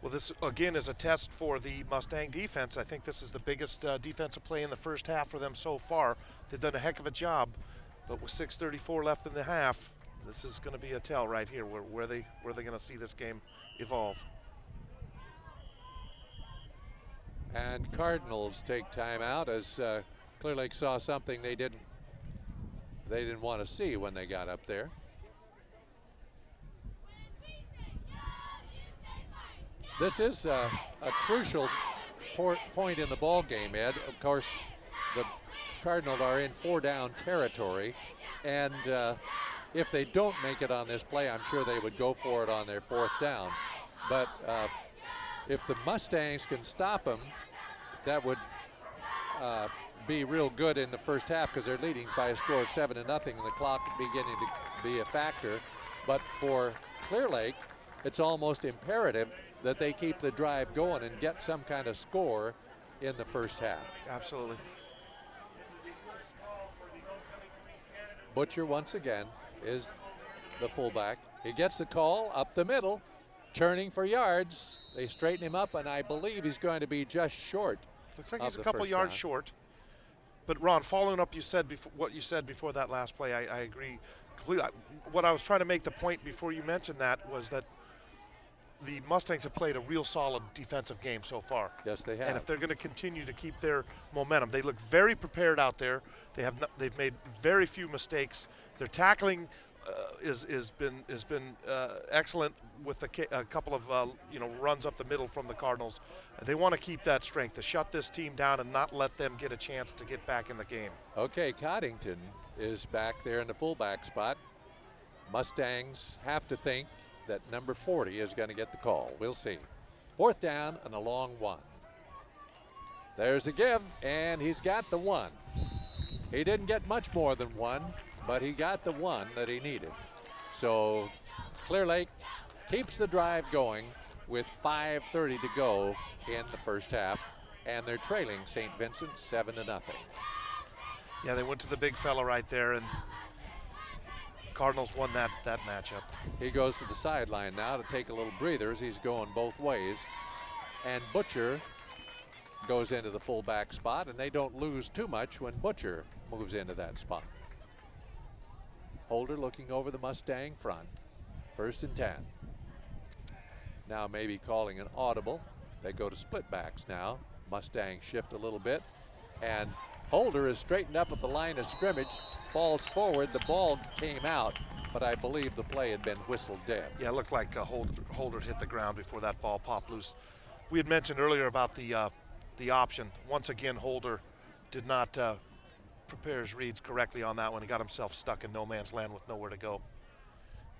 Well, this again is a test for the Mustang defense. I think this is the biggest defensive play in the first half for them so far. They've done a heck of a job, but with 6:34 left in the half, this is going to be a tell right here where they're going to see this game evolve. And Cardinals take time out as Clearlake saw something they didn't want to see when they got up there. This is a crucial point in the ball game, Ed. Of course, the Cardinals are in 4-down territory, and if they don't make it on this play, I'm sure they would go for it on their 4th down. But if the Mustangs can stop them, that would be real good in the first half because they're leading by a score of 7-0 and the clock beginning to be a factor. But for Clearlake, it's almost imperative that they keep the drive going and get some kind of score in the first half. Absolutely. Butcher once again is the fullback. He gets the call up the middle, churning for yards. They straighten him up, and I believe he's going to be just short. Looks like he's a couple yards short. But Ron, following up what you said before that last play, I agree completely. What I was trying to make the point before you mentioned that was that the Mustangs have played a real solid defensive game so far. Yes, they have. And if they're going to continue to keep their momentum, they look very prepared out there. They've made very few mistakes. Their tackling has been excellent with a couple of runs up the middle from the Cardinals. They want to keep that strength to shut this team down and not let them get a chance to get back in the game. Okay, Coddington is back there in the fullback spot. Mustangs have to think that number 40 is going to get the call. We'll see. 4th down and a long 1. There's a give, and he's got the 1. He didn't get much more than 1, but he got the 1 that he needed. So Clearlake keeps the drive going with 5:30 to go in the first half, and they're trailing St. Vincent 7-0. Yeah, they went to the big fella right there, and Cardinals won that matchup. He goes to the sideline now to take a little breather as he's going both ways. And Butcher goes into the fullback spot, and they don't lose too much when Butcher moves into that spot. Holder looking over the Mustang front. 1st and 10. Now maybe calling an audible. They go to split backs now. Mustangs shift a little bit. And Holder is straightened up at the line of scrimmage, falls forward. The ball came out, but I believe the play had been whistled dead. Yeah, it looked like Holder hit the ground before that ball popped loose. We had mentioned earlier about the option. Once again, Holder did not prepare his reads correctly on that one. He got himself stuck in no man's land with nowhere to go.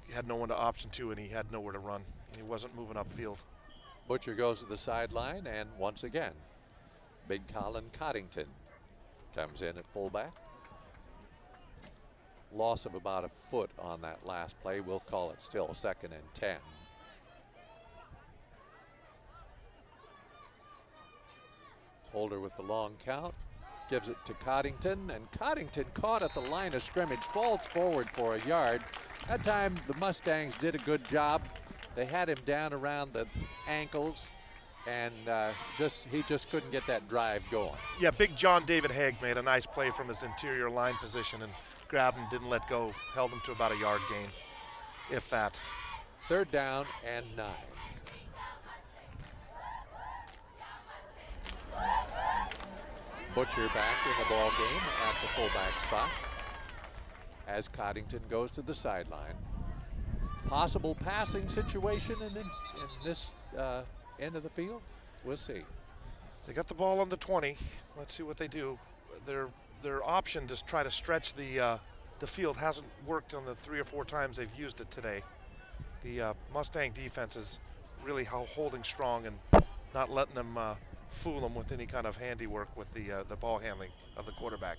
He had no one to option to, and he had nowhere to run. He wasn't moving upfield. Butcher goes to the sideline, and once again, big Colin Coddington comes in at fullback. Loss of about a foot on that last play. We'll call it still 2nd and 10. Holder with the long count, gives it to Coddington, and Coddington caught at the line of scrimmage, falls forward for a yard. That time the Mustangs did a good job They had him down around the ankles, and he just couldn't get that drive going. Yeah, big John David Haig made a nice play from his interior line position and grabbed him, didn't let go, held him to about a yard gain, if that. 3rd down and 9. Butcher back in the ball game at the fullback spot as Coddington goes to the sideline. Possible passing situation in this end of the field. We'll see. They got the ball on the 20. Let's see what they do. Their option to try to stretch the field hasn't worked on the 3 or 4 times they've used it today. The Mustang defense is really holding strong and not letting them fool them with any kind of handiwork with the ball handling of the quarterback.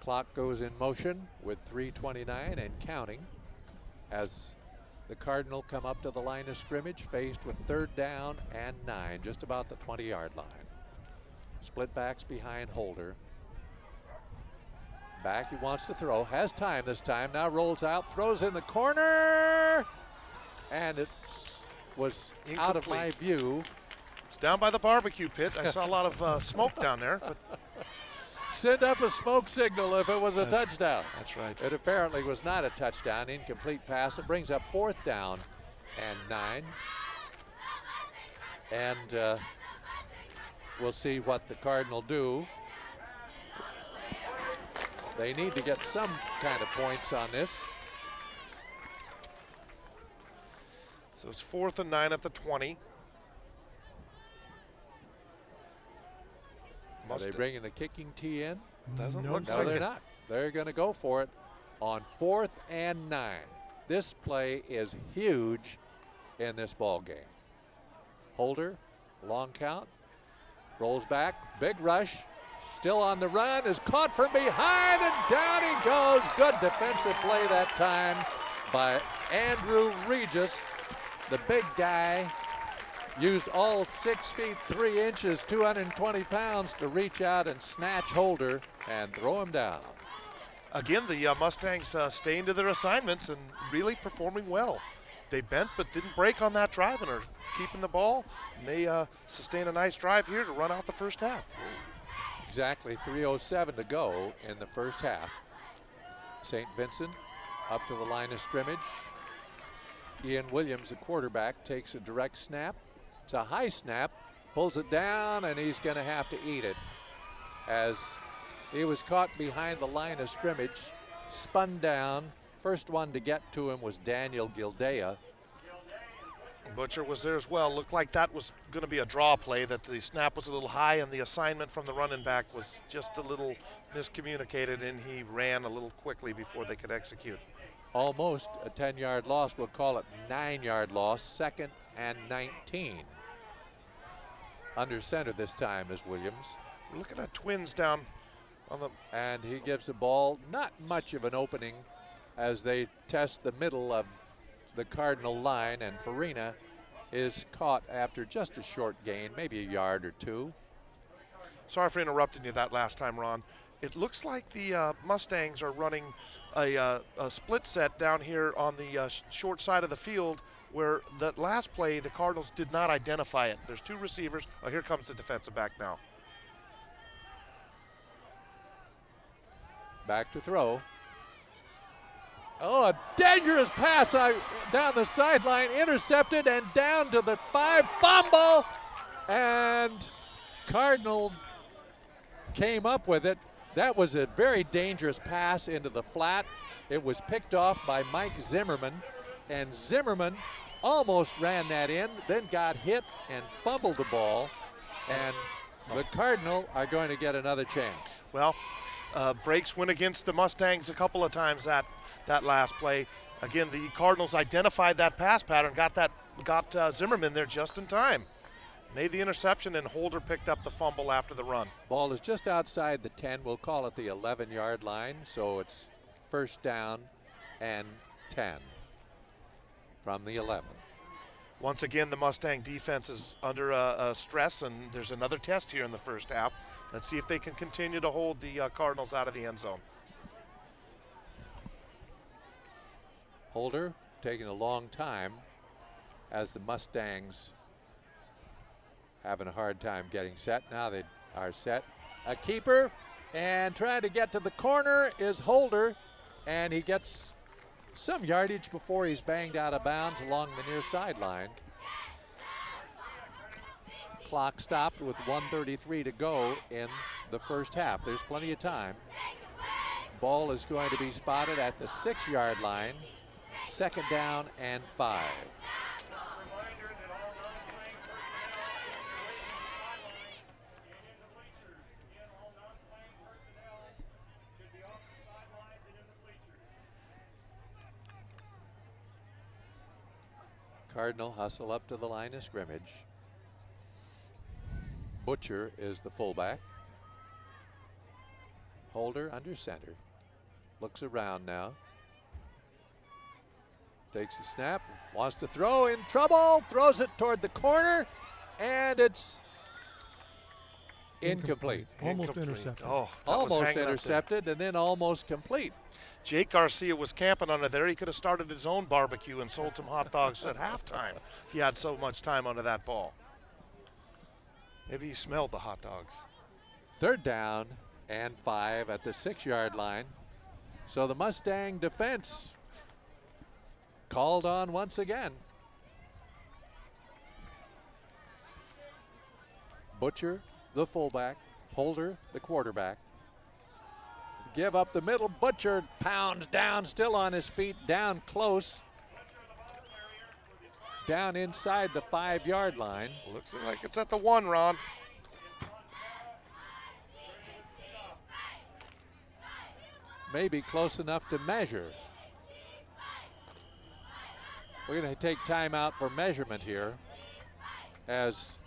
Clock goes in motion with 3:29 and counting as the Cardinal come up to the line of scrimmage faced with 3rd down and 9, just about the 20-yard line. Split backs behind Holder. Back, he wants to throw, has time this time, now rolls out, throws in the corner, and it was Incomplete. Out of my view. It's down by the barbecue pit. I saw a lot of smoke down there, but Send up a smoke signal if it was a touchdown. that's right. It apparently was not a touchdown. Incomplete pass. It brings up 4th down and 9. And we'll see what the Cardinal do. They need to get some kind of points on this. So it's 4th and 9 at the 20. Are they bringing the kicking tee in? Doesn't No, look No, like they're it. not. They're going to go for it on 4th and 9. This play is huge in this ball game. Holder, long count, rolls back, big rush, still on the run, is caught from behind, and down he goes. Good defensive play that time by Andrew Regis. The big guy used all 6 feet 3 inches, 220 pounds to reach out and snatch Holder and throw him down. Again, the Mustangs staying to their assignments and really performing well. They bent but didn't break on that drive and are keeping the ball. And they sustain a nice drive here to run out the first half. Exactly 3:07 to go in the first half. St. Vincent up to the line of scrimmage. Ian Williams, the quarterback, takes a direct snap. It's a high snap, pulls it down, and he's going to have to eat it as he was caught behind the line of scrimmage, spun down. First one to get to him was Daniel Gildea. Butcher was there as well. Looked like that was going to be a draw play, that the snap was a little high and the assignment from the running back was just a little miscommunicated, and he ran a little quickly before they could execute. Almost a 10-yard loss. We'll call it 9-yard loss. 2nd and 19. Under center this time is Williams. We're looking at Twins down on the... And he gives the ball not much of an opening as they test the middle of the Cardinal line, and Farina is caught after just a short gain, maybe a yard or 2. Sorry for interrupting you that last time, Ron. It looks like the Mustangs are running a split set down here on the short side of the field, where that last play the Cardinals did not identify it. There's 2 receivers. Oh, here comes the defensive back now. Back to throw. Oh, a dangerous pass down the sideline, intercepted and down to the 5, fumble, and Cardinal came up with it. That was a very dangerous pass into the flat. It was picked off by Mike Zimmerman, and Zimmerman almost ran that in, then got hit and fumbled the ball, and the Cardinal are going to get another chance. Well, breaks went against the Mustangs a couple of times that last play. Again, the Cardinals identified that pass pattern, got Zimmerman there just in time. Made the interception, and Holder picked up the fumble after the run. Ball is just outside the 10. We'll call it the 11-yard line, so it's 1st down and 10 from the 11. Once again, the Mustang defense is under stress, and there's another test here in the first half. Let's see if they can continue to hold the Cardinals out of the end zone. Holder taking a long time as the Mustangs having a hard time getting set. Now they are set. A keeper, and trying to get to the corner is Holder, and he gets some yardage before he's banged out of bounds along the near sideline. Clock stopped with 1:33 to go in the first half. There's plenty of time. Ball is going to be spotted at the 6-yard line. 2nd down and 5. Cardinal hustle up to the line of scrimmage. Butcher is the fullback. Holder under center. Looks around now. Takes a snap. Wants to throw, in trouble. Throws it toward the corner. And it's incomplete. Almost intercepted. Oh, almost intercepted and then almost complete. Jake Garcia was camping under there. He could have started his own barbecue and sold some hot dogs at halftime. He had so much time under that ball. Maybe he smelled the hot dogs. 3rd down and 5 at the 6-yard line. So the Mustang defense called on once again. Butcher, the fullback. Holder, the quarterback. Give up the middle. Butcher pounds down, still on his feet, down close. Down inside the 5-yard line. Looks like it's at the 1, Ron. Maybe close enough to measure. We're going to take time out for measurement here as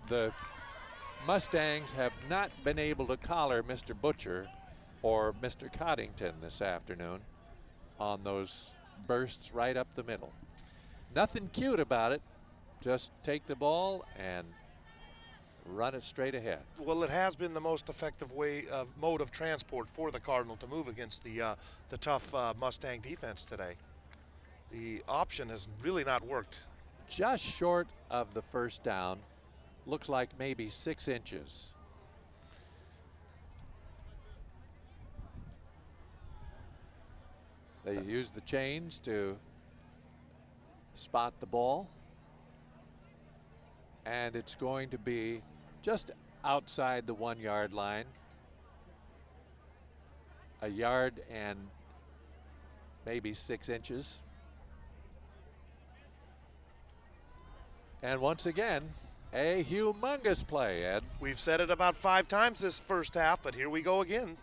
the Mustangs have not been able to collar Mr. Butcher or Mr. Coddington this afternoon on those bursts right up the middle. Nothing cute about it. Just take the ball and run it straight ahead. Well, it has been the most effective mode of transport for the Cardinal to move against the tough Mustang defense today. The option has really not worked. Just short of the 1st down. Looks like maybe 6 inches. They use the chains to spot the ball. And it's going to be just outside the 1-yard line. 1 yard and maybe 6 inches. And once again, a humongous play, Ed. We've said it about 5 times this first half, but here we go again.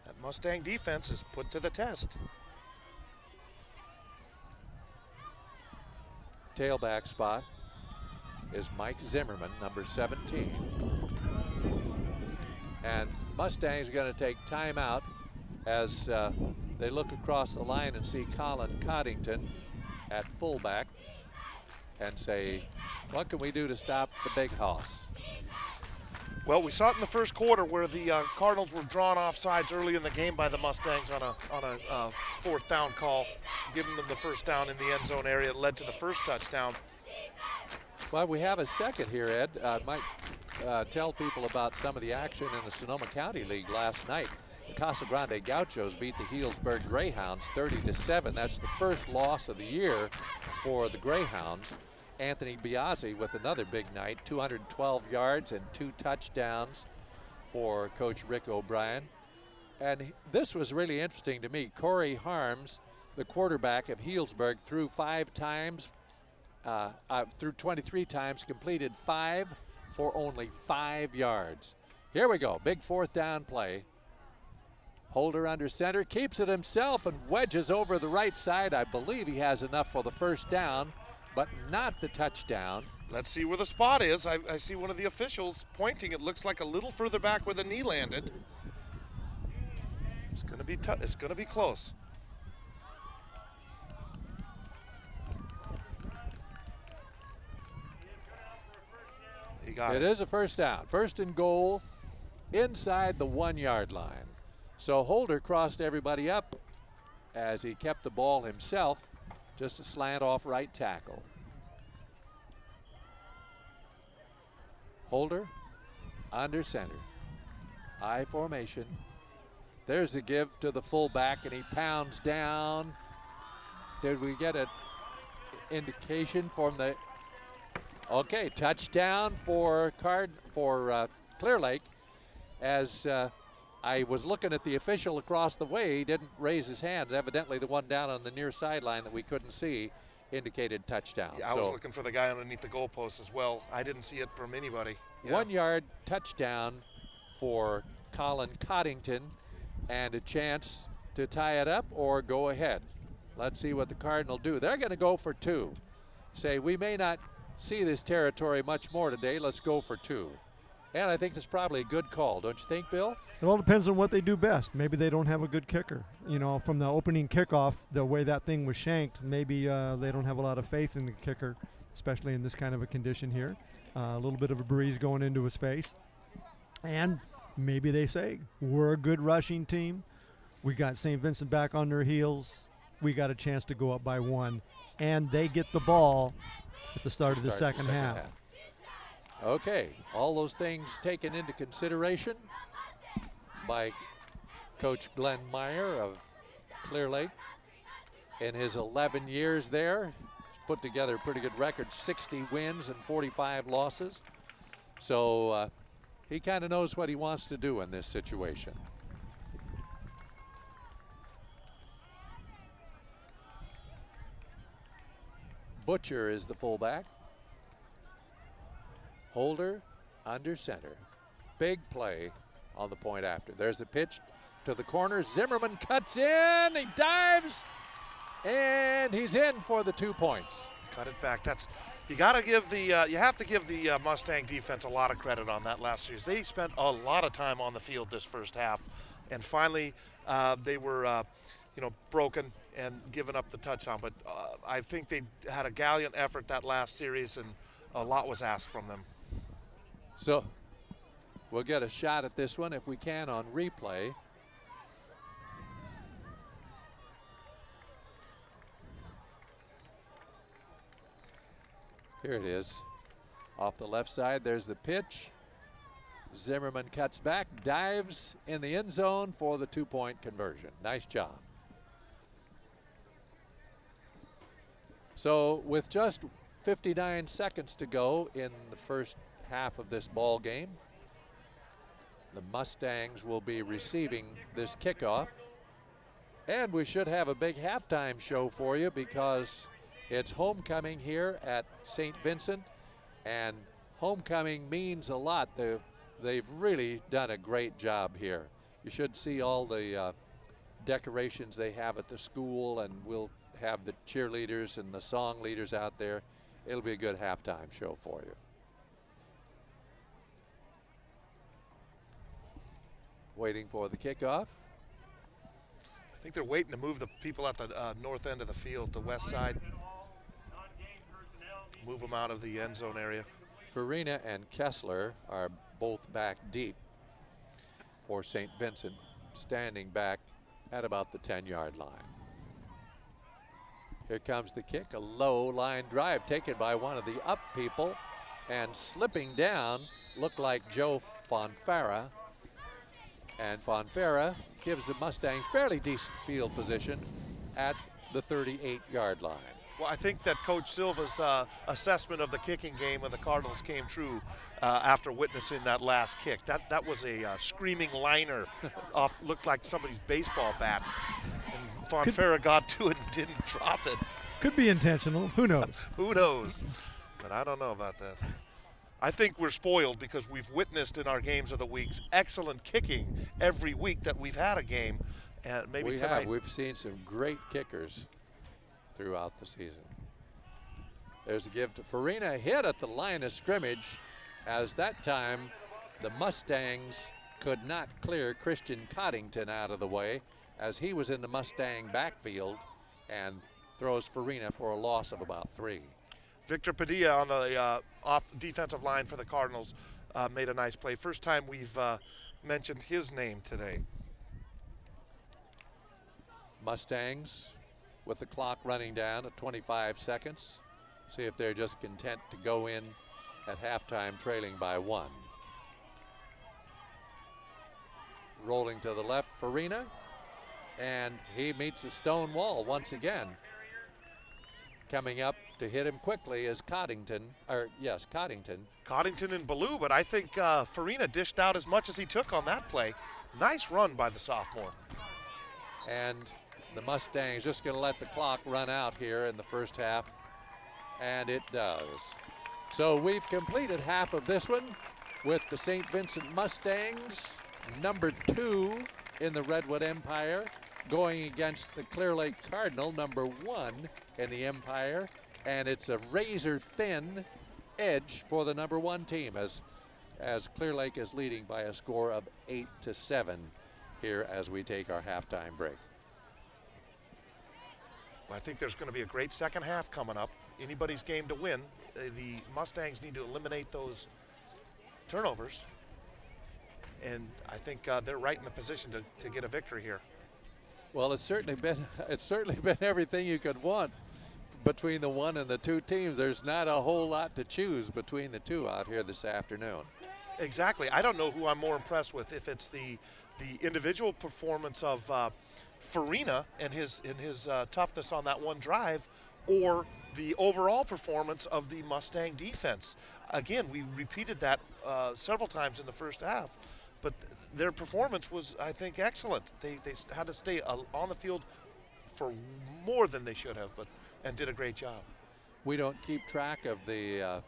That Mustang defense is put to the test. Tailback spot is Mike Zimmerman, number 17. And Mustangs are going to take timeout as they look across the line and see Colin Coddington at fullback and say, what can we do to stop the big hoss? Well, we saw it in the first quarter where the Cardinals were drawn off sides early in the game by the Mustangs on a 4th down call, giving them the 1st down in the end zone area. It led to the first touchdown. Well, we have a second here, Ed. Might tell people about some of the action in the Sonoma County League last night. The Casa Grande Gauchos beat the Healdsburg Greyhounds 30-7. That's the first loss of the year for the Greyhounds. Anthony Biazzi with another big night, 212 yards and 2 touchdowns for Coach Rick O'Brien. And this was really interesting to me. Corey Harms, the quarterback of Healdsburg, threw 5 times, threw 23 times, completed 5 for only 5 yards. Here we go, big 4th down play. Holder under center, keeps it himself and wedges over the right side. I believe he has enough for the 1st down, but not the touchdown. Let's see where the spot is. I see one of the officials pointing. It looks like a little further back where the knee landed. It's going to be it's going to be close. He got it. It is a 1st down. 1st and goal inside the 1-yard line. So Holder crossed everybody up as he kept the ball himself Just a slant off right tackle. Holder under center. I formation. There's the give to the fullback, and he pounds down. Did we get an indication from the? Okay, touchdown for Clearlake. As I was looking at the official across the way, he didn't raise his hand. Evidently, the one down on the near sideline that we couldn't see indicated touchdown. Yeah, I was looking for the guy underneath the goalpost as well. I didn't see it from anybody. Yeah. 1 yard touchdown for Colin Coddington, and a chance to tie it up or go ahead. Let's see what the Cardinal do. They're going to go for 2. Say, we may not see this territory much more today. Let's go for 2. And I think it's probably a good call, don't you think, Bill? It all depends on what they do best. Maybe they don't have a good kicker. You know, from the opening kickoff, the way that thing was shanked, maybe they don't have a lot of faith in the kicker, especially in this kind of a condition here. A little bit of a breeze going into his face. And maybe they say, we're a good rushing team. We got St. Vincent back on their heels. We got a chance to go up by 1. And they get the ball at the start of the second half. Okay, all those things taken into consideration by Coach Glenn Meyer of Clearlake. In his 11 years there, he's put together a pretty good record, 60 wins and 45 losses. So he kind of knows what he wants to do in this situation. Butcher is the fullback. Holder under center. Big play on the point after. There's a pitch to the corner. Zimmerman cuts in. He dives. And he's in for the 2 points. Cut it back. You got to give the you have to give the Mustang defense a lot of credit on that last series. They spent a lot of time on the field this first half, and finally they were broken and given up the touchdown. But I think they had a gallant effort that last series, and a lot was asked from them. So we'll get a shot at this one if we can on replay. Here it is. Off the left side, there's the pitch. Zimmerman cuts back, dives in the end zone for the 2-point conversion. Nice job. So with just 59 seconds to go in the first half of this ball game, the Mustangs will be receiving this kickoff. And we should have a big halftime show for you because it's homecoming here at St. Vincent, and homecoming means a lot. They've really done a great job here. You should see all the decorations they have at the school, and we'll have the cheerleaders and the song leaders out there. It'll be a good halftime show for you. Waiting for the kickoff. I think they're waiting to move the people at the north end of the field, the west side. Move them out of the end zone area. Farina and Kessler are both back deep for St. Vincent, standing back at about the 10-yard line. Here comes the kick, a low line drive taken by one of the up people, and slipping down looked like Joe Fonfara. And Fonfara gives the Mustangs fairly decent field position at the 38-yard line. Well, I think that Coach Silva's assessment of the kicking game of the Cardinals came true after witnessing that last kick. That was a screaming liner off, looked like somebody's baseball bat. And Fonfara got to it and didn't drop it. Could be intentional. Who knows? Who knows? But I don't know about that. I think we're spoiled because we've witnessed in our games of the weeks excellent kicking every week that we've had a game. And maybe tonight. We've seen some great kickers throughout the season. There's a give to Farina, hit at the line of scrimmage, as that time the Mustangs could not clear Christian Coddington out of the way as he was in the Mustang backfield, and throws Farina for a loss of about 3. Victor Padilla on the off defensive line for the Cardinals made a nice play. First time we've mentioned his name today. Mustangs with the clock running down at 25 seconds. See if they're just content to go in at halftime trailing by 1. Rolling to the left, Farina, and he meets a stone wall once again. Coming up to hit him quickly is Coddington. Coddington and Ballou, but I think Farina dished out as much as he took on that play. Nice run by the sophomore. And the Mustangs just going to let the clock run out here in the first half, and it does. So we've completed half of this one with the St. Vincent Mustangs, number 2 in the Redwood Empire, going against the Clearlake Cardinal, number 1 in the Empire, and it's a razor-thin edge for the number 1 team as Clearlake is leading by a score of 8-7 here as we take our halftime break. Well, I think there's going to be a great second half coming up. Anybody's game to win. The Mustangs need to eliminate those turnovers, and I think they're right in the position to get a victory here. Well, it's certainly been everything you could want between the 1 and the 2 teams. There's not a whole lot to choose between the 2 out here this afternoon. Exactly. I don't know who I'm more impressed with, if it's the individual performance of Farina and his toughness on that one drive, or the overall performance of the Mustang defense. Again, we repeated that several times in the first half, but their performance was, I think, excellent. They had to stay on the field for more than they should have, and did a great job. We don't keep track of the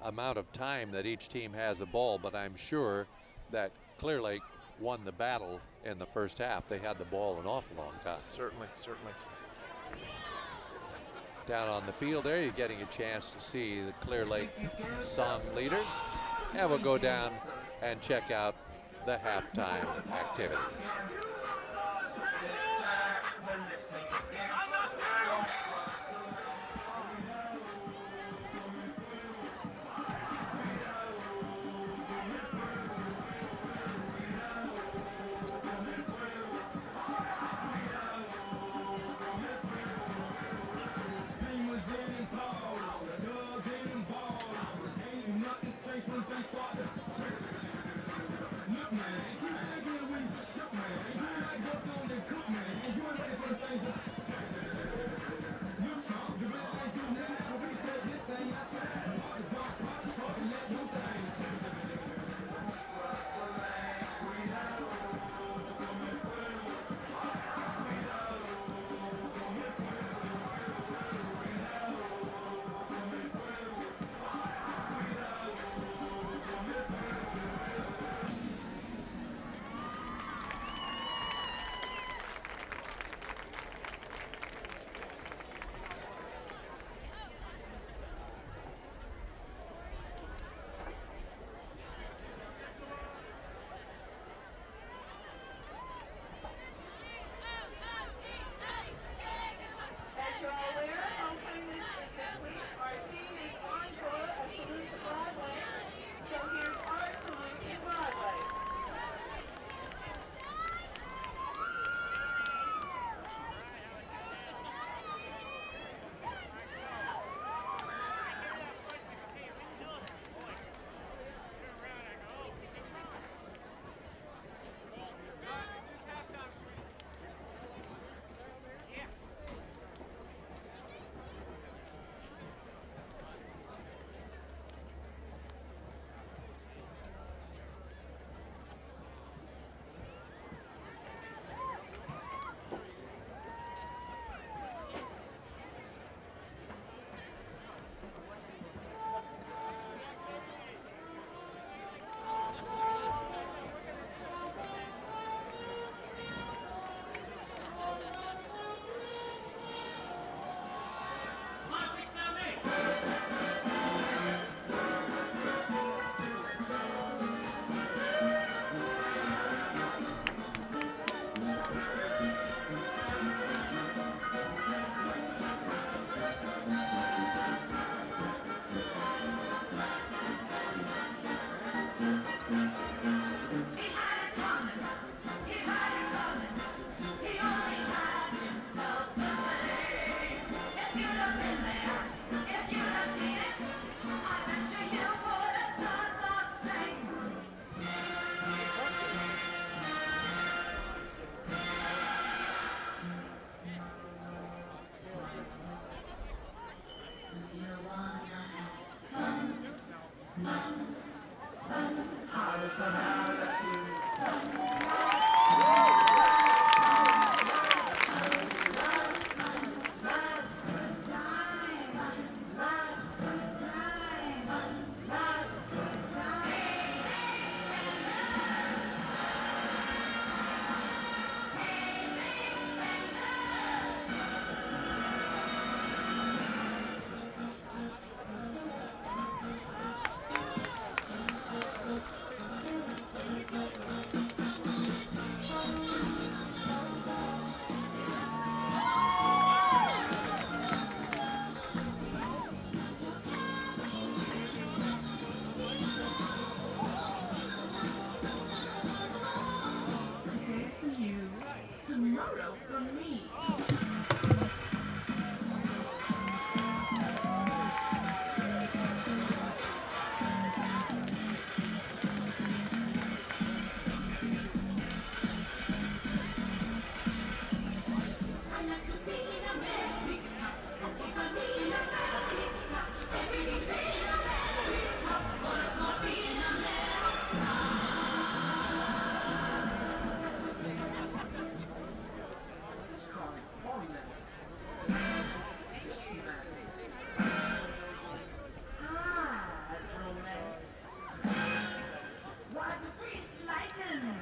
amount of time that each team has the ball, but I'm sure that Clearlake won the battle in the first half. They had the ball an awful long time. Certainly. Down on the field there, you're getting a chance to see the Clearlake song leaders. And we'll go down and check out the halftime activity. photo for me. This car is automatic. It's systematic. That's romantic. Why'd you freeze the lightning?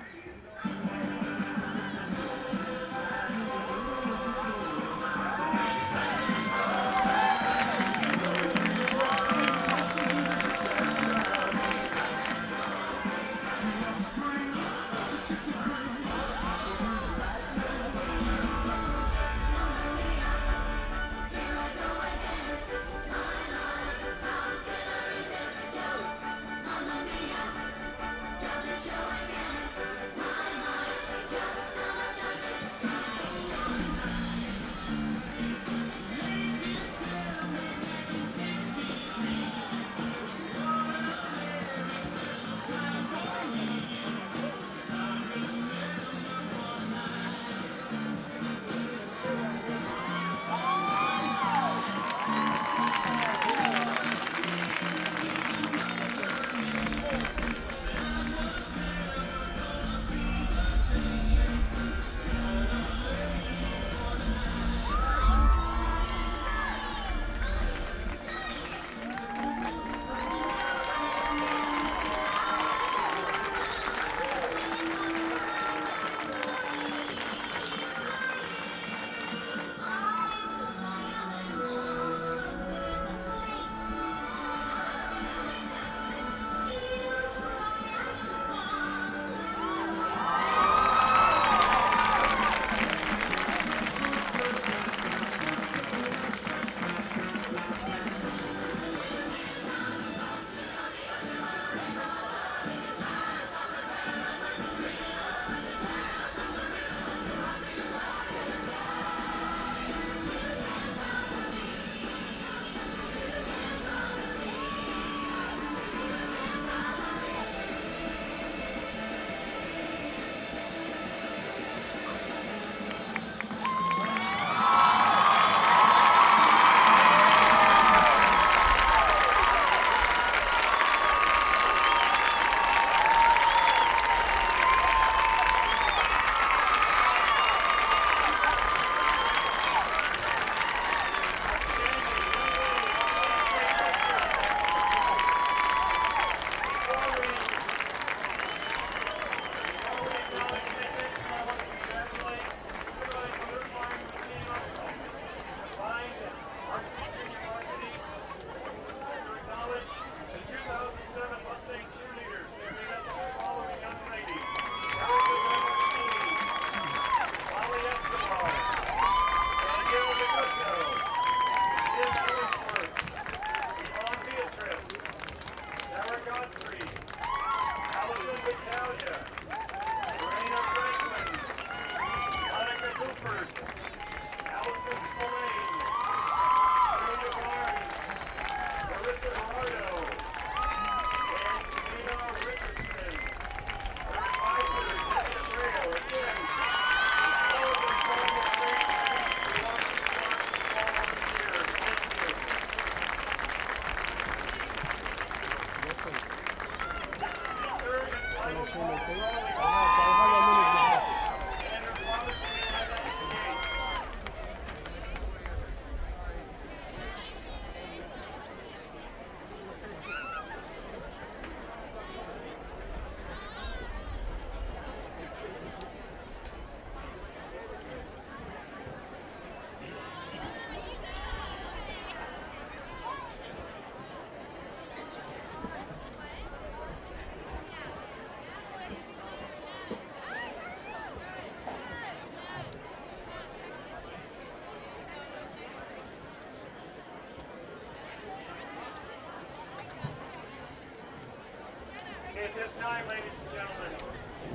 At this time, ladies and gentlemen,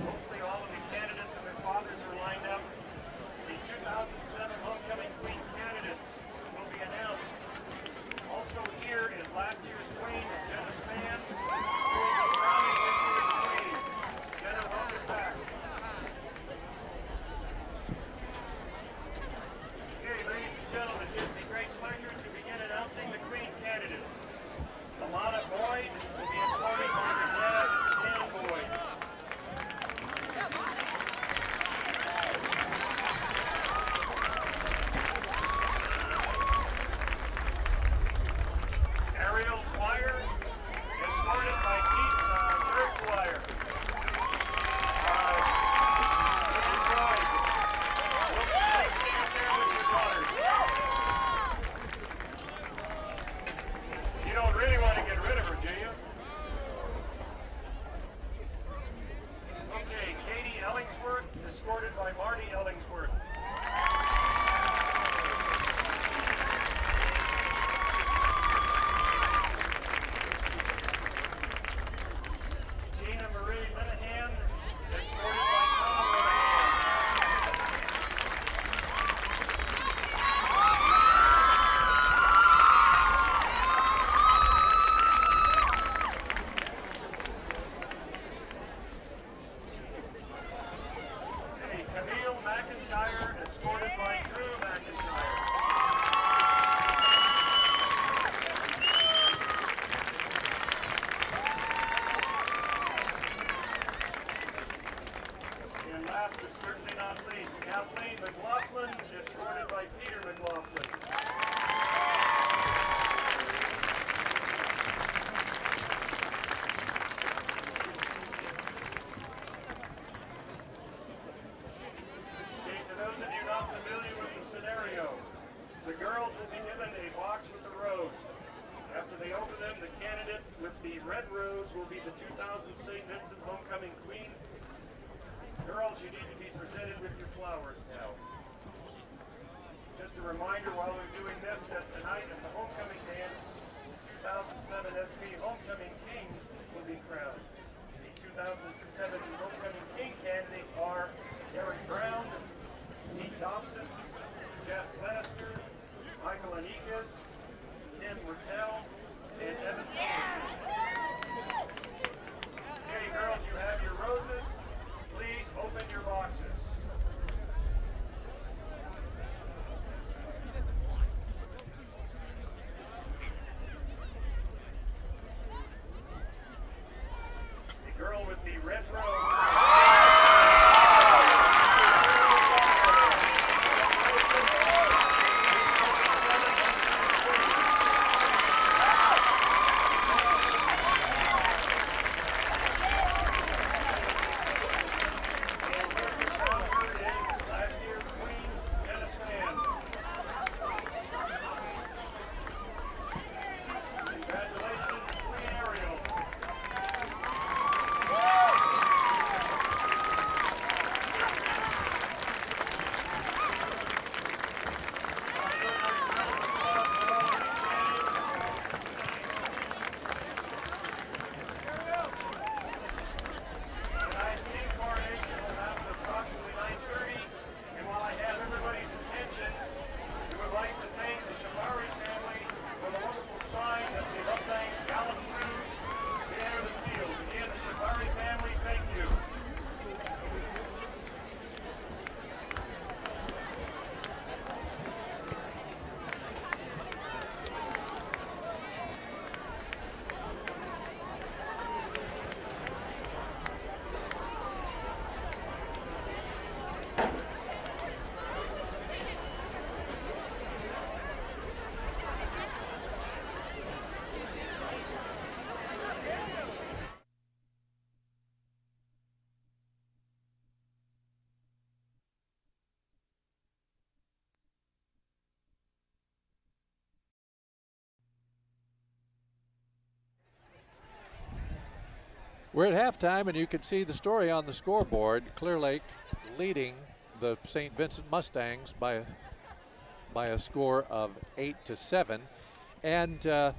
hopefully all of the candidates and their fathers are lined up. last but certainly not least, Kathleen McLaughlin, escorted by Peter McLaughlin. Okay, to those of you not familiar with the scenario, the girls will be given a box with a rose. After they open them, the candidate with the red rose will be the 2000 St. Vincent Homecoming Queen. Girls, you need to be presented with your flowers now. Just a reminder while we're doing this that tonight at the homecoming dance, 2007 SV Homecoming Kings will be crowned. The 2007 Homecoming King candidates are Eric Brown, Pete Dobson, Jeff Lester, Michael Anikas, Tim Martell, and Evan Thomas. Okay, girls, you have your roses. Please open your boxes. The girl with the red rose. We're at halftime, and you can see the story on the scoreboard. Clearlake leading the St. Vincent Mustangs by a score of 8-7. And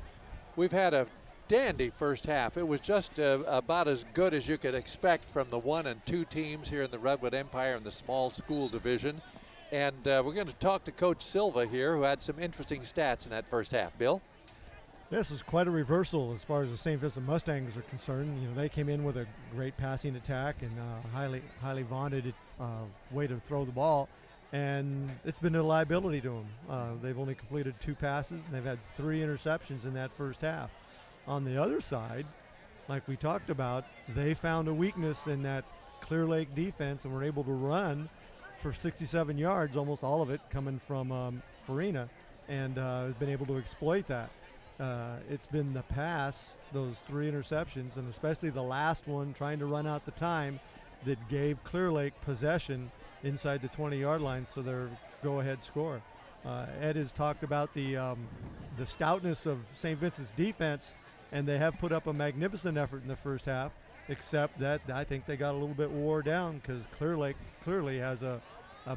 we've had a dandy first half. It was just about as good as you could expect from the 1 and 2 teams here in the Redwood Empire in the small school division. And we're going to talk to Coach Silva here, who had some interesting stats in that first half. Bill? This is quite a reversal as far as the St. Vincent Mustangs are concerned. You know, they came in with a great passing attack and highly vaunted way to throw the ball, and it's been a liability to them. They've only completed 2 passes, and they've had 3 interceptions in that first half. On the other side, like we talked about, they found a weakness in that Clearlake defense and were able to run for 67 yards, almost all of it coming from Farina, and has been able to exploit that. It's been the pass, those 3 interceptions, and especially the last one trying to run out the time, that gave Clearlake possession inside the 20-yard line, so their go-ahead score. Ed has talked about the stoutness of St. Vincent's defense, and they have put up a magnificent effort in the first half, except that I think they got a little bit wore down because Clearlake clearly has a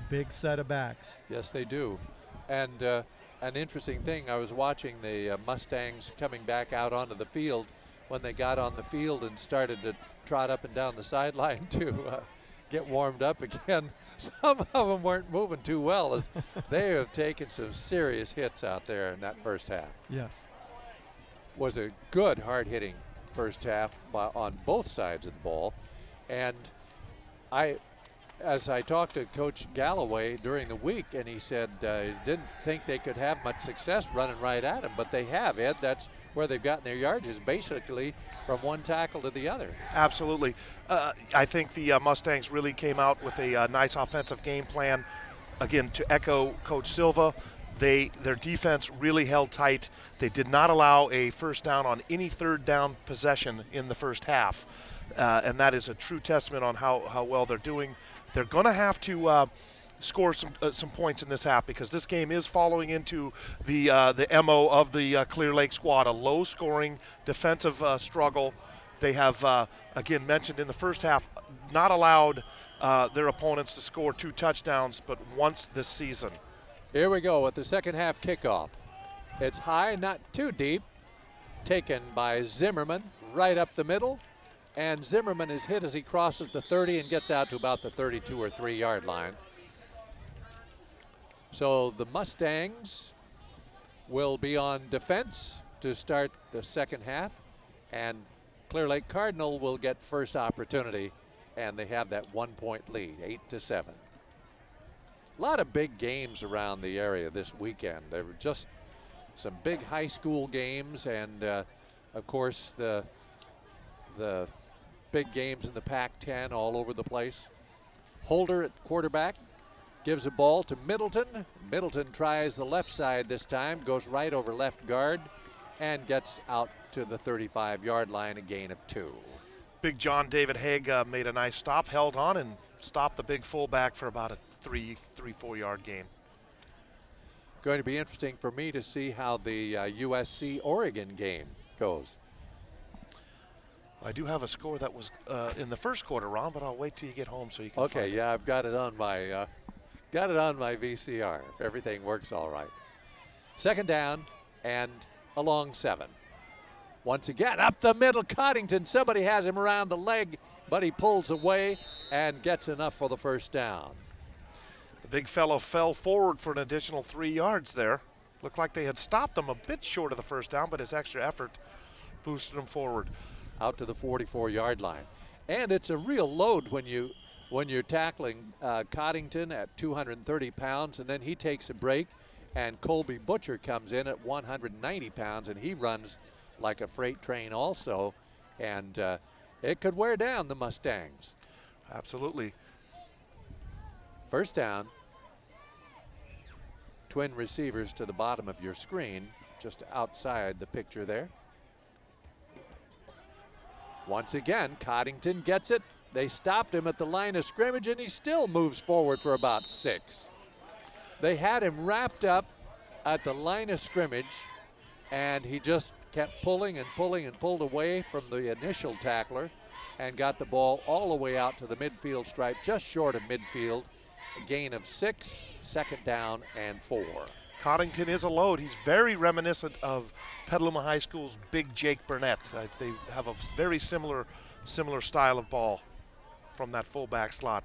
big set of backs. Yes, they do. And an interesting thing, I was watching the Mustangs coming back out onto the field. When they got on the field and started to trot up and down the sideline to get warmed up again, some of them weren't moving too well, as they have taken some serious hits out there in that first half. Yes. Was a good hard-hitting first half on both sides of the ball. And as I talked to Coach Galloway during the week, and he said didn't think they could have much success running right at him, but they have, Ed. That's where they've gotten their yards is basically from one tackle to the other. Absolutely. I think the Mustangs really came out with a nice offensive game plan. Again, to echo Coach Silva, their defense really held tight. They did not allow a first down on any third down possession in the first half. And that is a true testament on how well they're doing. They're going to have to score some points in this half, because this game is following into the MO of the Clearlake squad, a low-scoring defensive struggle. They have, again, mentioned in the first half, not allowed their opponents to score 2 touchdowns but once this season. Here we go with the second half kickoff. It's high, not too deep, taken by Zimmerman right up the middle, and Zimmerman is hit as he crosses the 30 and gets out to about the 32 or 3 yard line. So the Mustangs will be on defense to start the second half, and Clearlake Cardinal will get first opportunity, and they have that 1-point lead, 8-7. A lot of big games around the area this weekend. There were just some big high school games, and of course the big games in the Pac-10 all over the place. Holder at quarterback gives a ball to Middleton. Middleton tries the left side this time, goes right over left guard, and gets out to the 35-yard line, a gain of 2. Big John David Haig made a nice stop, held on, and stopped the big fullback for about a 3-4 yard gain. Going to be interesting for me to see how the USC-Oregon game goes. I do have a score that was in the first quarter, Ron, but I'll wait till you get home so you can Okay, find it. yeah, I've got it on my VCR, if everything works all right. Second down and a long 7. Once again, up the middle, Coddington. Somebody has him around the leg, but he pulls away and gets enough for the first down. The big fellow fell forward for an additional 3 yards there. Looked like they had stopped him a bit short of the first down, but his extra effort boosted him forward. Out to the 44-yard line. And it's a real load when you're tackling Coddington at 230 pounds, and then he takes a break, and Colby Butcher comes in at 190 pounds, and he runs like a freight train also, and it could wear down the Mustangs. Absolutely. First down. Twin receivers to the bottom of your screen, just outside the picture there. Once again, Coddington gets it. They stopped him at the line of scrimmage, and he still moves forward for about 6. They had him wrapped up at the line of scrimmage, and he just kept pulling and pulling and pulled away from the initial tackler and got the ball all the way out to the midfield stripe, just short of midfield. A gain of 6, second down and 4. Coddington is a load. He's very reminiscent of Petaluma High School's Big Jake Burnett. They have a very similar style of ball from that fullback slot.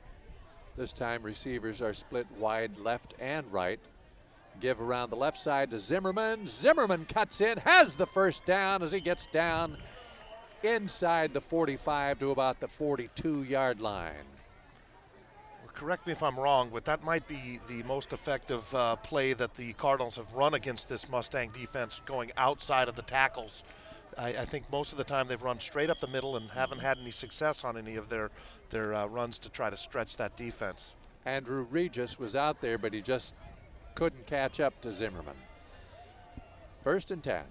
This time receivers are split wide left and right. Give around the left side to Zimmerman. Zimmerman cuts in, has the first down as he gets down inside the 45 to about the 42-yard line. Correct me if I'm wrong, but that might be the most effective play that the Cardinals have run against this Mustang defense, going outside of the tackles. I think most of the time they've run straight up the middle and haven't had any success on any of their runs to try to stretch that defense. Andrew Regis was out there, but he just couldn't catch up to Zimmerman. First and 10.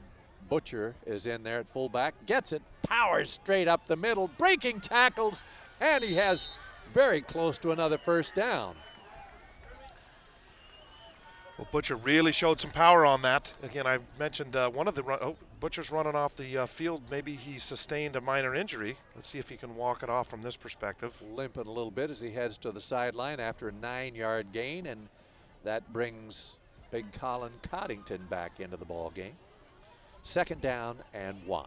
Butcher is in there at fullback, gets it, powers straight up the middle, breaking tackles, and he has very close to another first down. Well, Butcher really showed some power on that. Again, I mentioned one of the Butcher's running off the field. Maybe he sustained a minor injury. Let's see if he can walk it off from this perspective. Limping a little bit as he heads to the sideline after a 9-yard gain, and that brings big Colin Coddington back into the ball game. Second down and 1.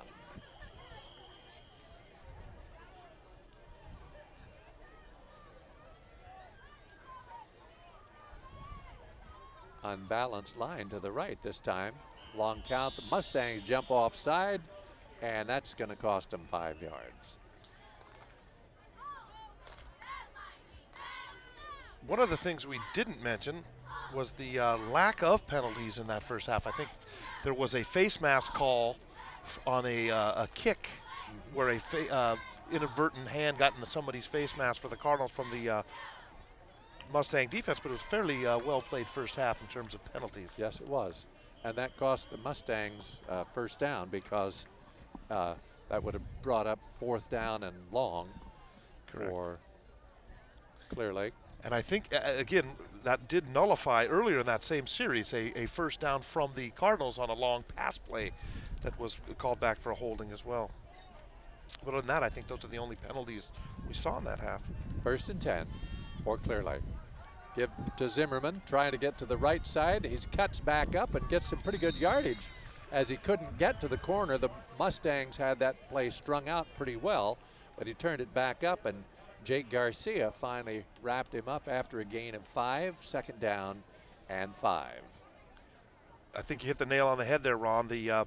Unbalanced line to the right this time. Long count. The Mustangs jump offside, and that's going to cost them 5 yards. One of the things we didn't mention was the lack of penalties in that first half. I think there was a face mask call on a kick where a inadvertent hand got into somebody's face mask for the Cardinals from the Mustang defense, but it was fairly well played first half in terms of penalties. Yes, it was. And that cost the Mustangs first down because that would have brought up 4th down and long for Clearlake. And I think, again, that did nullify earlier in that same series a first down from the Cardinals on a long pass play that was called back for a holding as well. But other than that, I think those are the only penalties we saw in that half. 1st and 10 for Clearlake. Give to Zimmerman, trying to get to the right side. He cuts back up and gets some pretty good yardage as he couldn't get to the corner. The Mustangs had that play strung out pretty well, but he turned it back up, and Jake Garcia finally wrapped him up after a gain of 5, 2nd down and 5. I think you hit the nail on the head there, Ron. The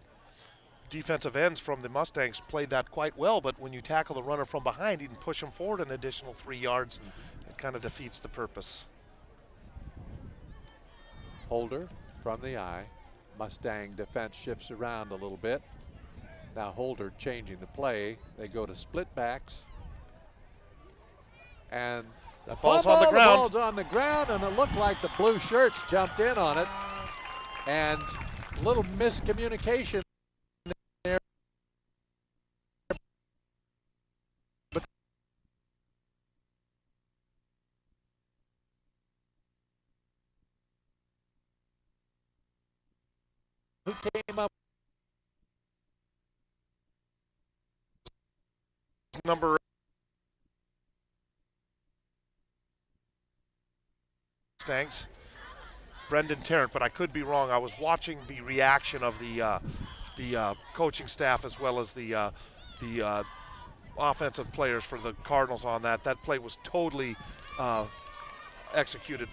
defensive ends from the Mustangs played that quite well, but when you tackle the runner from behind, you can push him forward an additional 3 yards. It kind of defeats the purpose. Holder from the eye. Mustang defense shifts around a little bit. Now Holder changing the play. They go to split backs. And that ball's on the ground. The ball's on the ground, and it looked like the blue shirts jumped in on it. And a little miscommunication there. But who came up? Number Mustangs, Brendan Tarrant, but I could be wrong. I was watching the reaction of the coaching staff as well as the offensive players for the Cardinals on that. That play was totally executed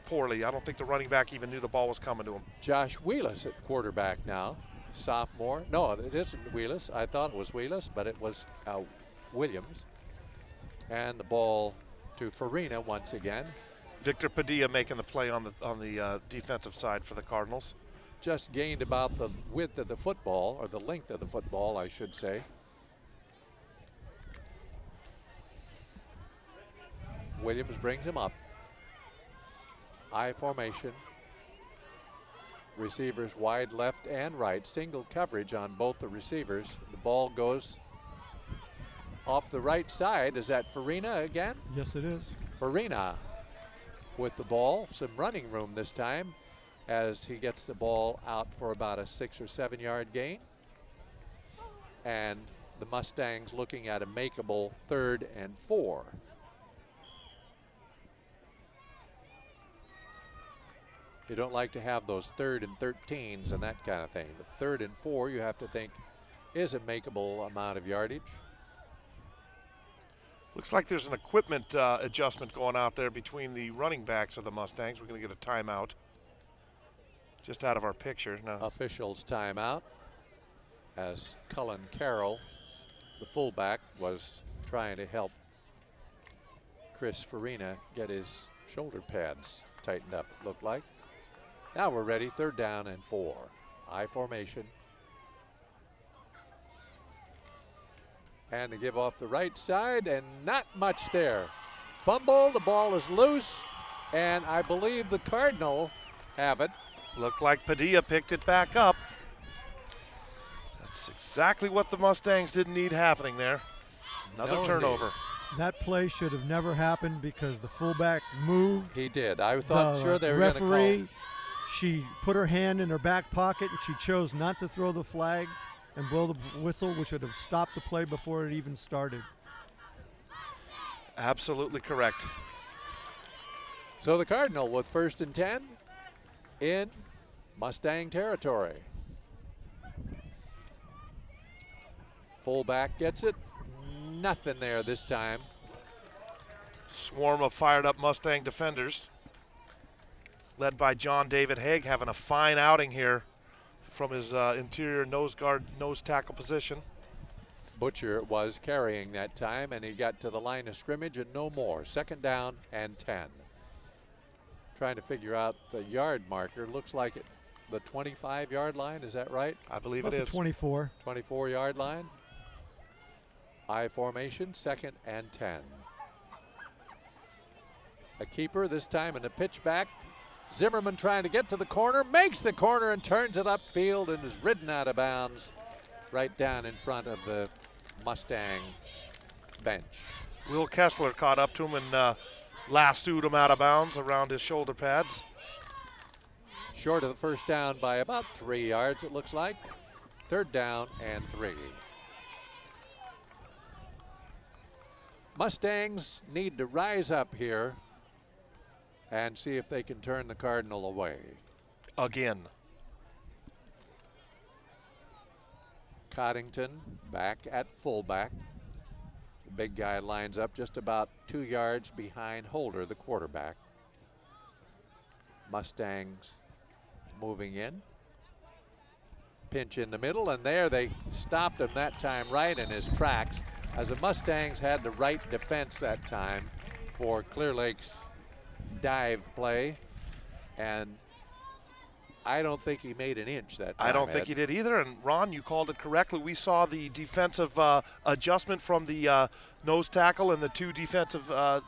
poorly. I don't think the running back even knew the ball was coming to him. Josh Wheelis at quarterback now, sophomore. No, it isn't Wheelis. I thought it was Wheelis, but it was Williams. And the ball to Farina once again. Victor Padilla making the play on the defensive side for the Cardinals. Just gained about the width of the football, or the length of the football, I should say. Williams brings him up. I formation. Receivers wide left and right. Single coverage on both the receivers. The ball goes off the right side. Is that Farina again? Yes, it is. Farina with the ball. Some running room this time as he gets the ball out for about a 6 or 7 yard gain. And the Mustangs looking at a makeable 3rd and 4. You don't like to have those 3rd and 13s and that kind of thing. But 3rd and 4, you have to think, is a makeable amount of yardage. Looks like there's an equipment adjustment going out there between the running backs of the Mustangs. We're going to get a timeout just out of our picture now. Officials timeout as Cullen Carroll, the fullback, was trying to help Chris Farina get his shoulder pads tightened up, it looked like. Now we're ready, 3rd down and 4. I formation. And to give off the right side, and not much there. Fumble, the ball is loose, and I believe the Cardinal have it. Looked like Padilla picked it back up. That's exactly what the Mustangs didn't need happening there. Another turnover. That play should have never happened because the fullback moved. He did. I thought sure they were going to call. Referee, she put her hand in her back pocket and she chose not to throw the flag and blow the whistle, which would have stopped the play before it even started. Absolutely correct. So the Cardinal with 1st and 10 in Mustang territory. Fullback gets it. Nothing there this time. Swarm of fired up Mustang defenders led by John David Haig, having a fine outing here from his interior nose tackle position. Butcher was carrying that time, and he got to the line of scrimmage and no more. 2nd down and 10. Trying to figure out the yard marker. Looks like it the 25-yard line. Is that right? I believe Up it to is. 24. 24-yard line. I formation, 2nd and 10. A keeper this time in the pitch back. Zimmerman trying to get to the corner, makes the corner and turns it upfield and is ridden out of bounds right down in front of the Mustang bench. Will Kessler caught up to him and lassoed him out of bounds around his shoulder pads. Short of the first down by about 3 yards, it looks like. 3rd down and 3. Mustangs need to rise up here and see if they can turn the Cardinal away. Again. Coddington back at fullback. The big guy lines up just about 2 yards behind Holder, the quarterback. Mustangs moving in. Pinch in the middle, and there they stopped him that time right in his tracks, as the Mustangs had the right defense that time for Clearlake's dive play, and I don't think he made an inch that time. I don't think Ed. he did either. And Ron, you called it correctly. We saw the defensive adjustment from the nose tackle and the 2 defensive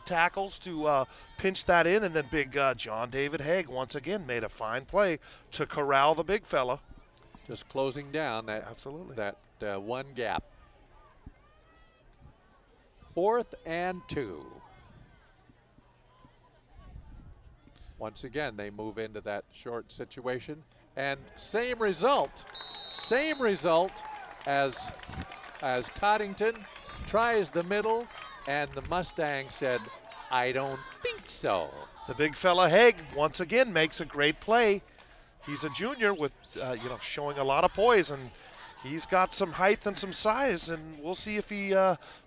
tackles to pinch that in. And then big John David Haig once again made a fine play to corral the big fella. Just closing down that, Absolutely. that one gap. 4th and 2. Once again, they move into that short situation, and same result as Coddington tries the middle, and the Mustang said, "I don't think so." The big fella Haig once again makes a great play. He's a junior with showing a lot of poise, and he's got some height and some size, and we'll see if he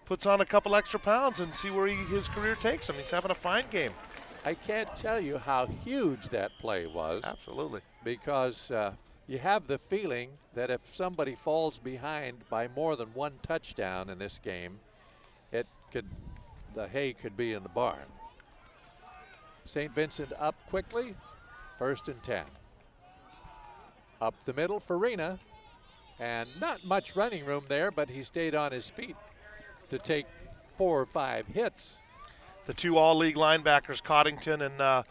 puts on a couple extra pounds and see where his career takes him. He's having a fine game. I can't tell you how huge that play was. Absolutely. Because you have the feeling that if somebody falls behind by more than 1 touchdown in this game, the hay could be in the barn. St. Vincent up quickly, 1st and 10. Up the middle, Farina, and not much running room there, but he stayed on his feet to take 4 or 5 hits. The 2 all-league linebackers, Coddington and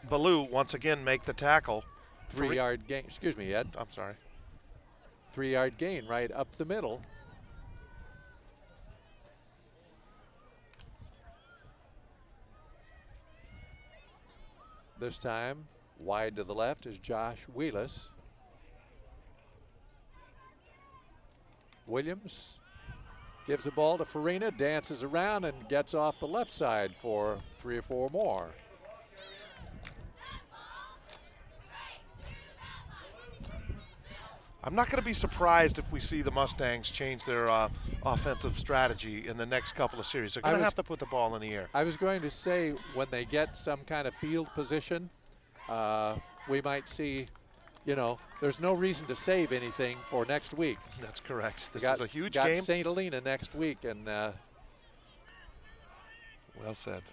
Ballou, once again make the tackle. 3-yard gain. Excuse me, Ed. I'm sorry. 3-yard gain right up the middle. This time, wide to the left is Josh Wheelis. Williams gives the ball to Farina, dances around and gets off the left side for 3 or 4 more. I'm not going to be surprised if we see the Mustangs change their offensive strategy in the next couple of series. They're going to have to put the ball in the air. I was going to say, when they get some kind of field position, we might see, there's no reason to save anything for next week. That's correct. This Got- is a huge got game. St. Helena next week, and Well said.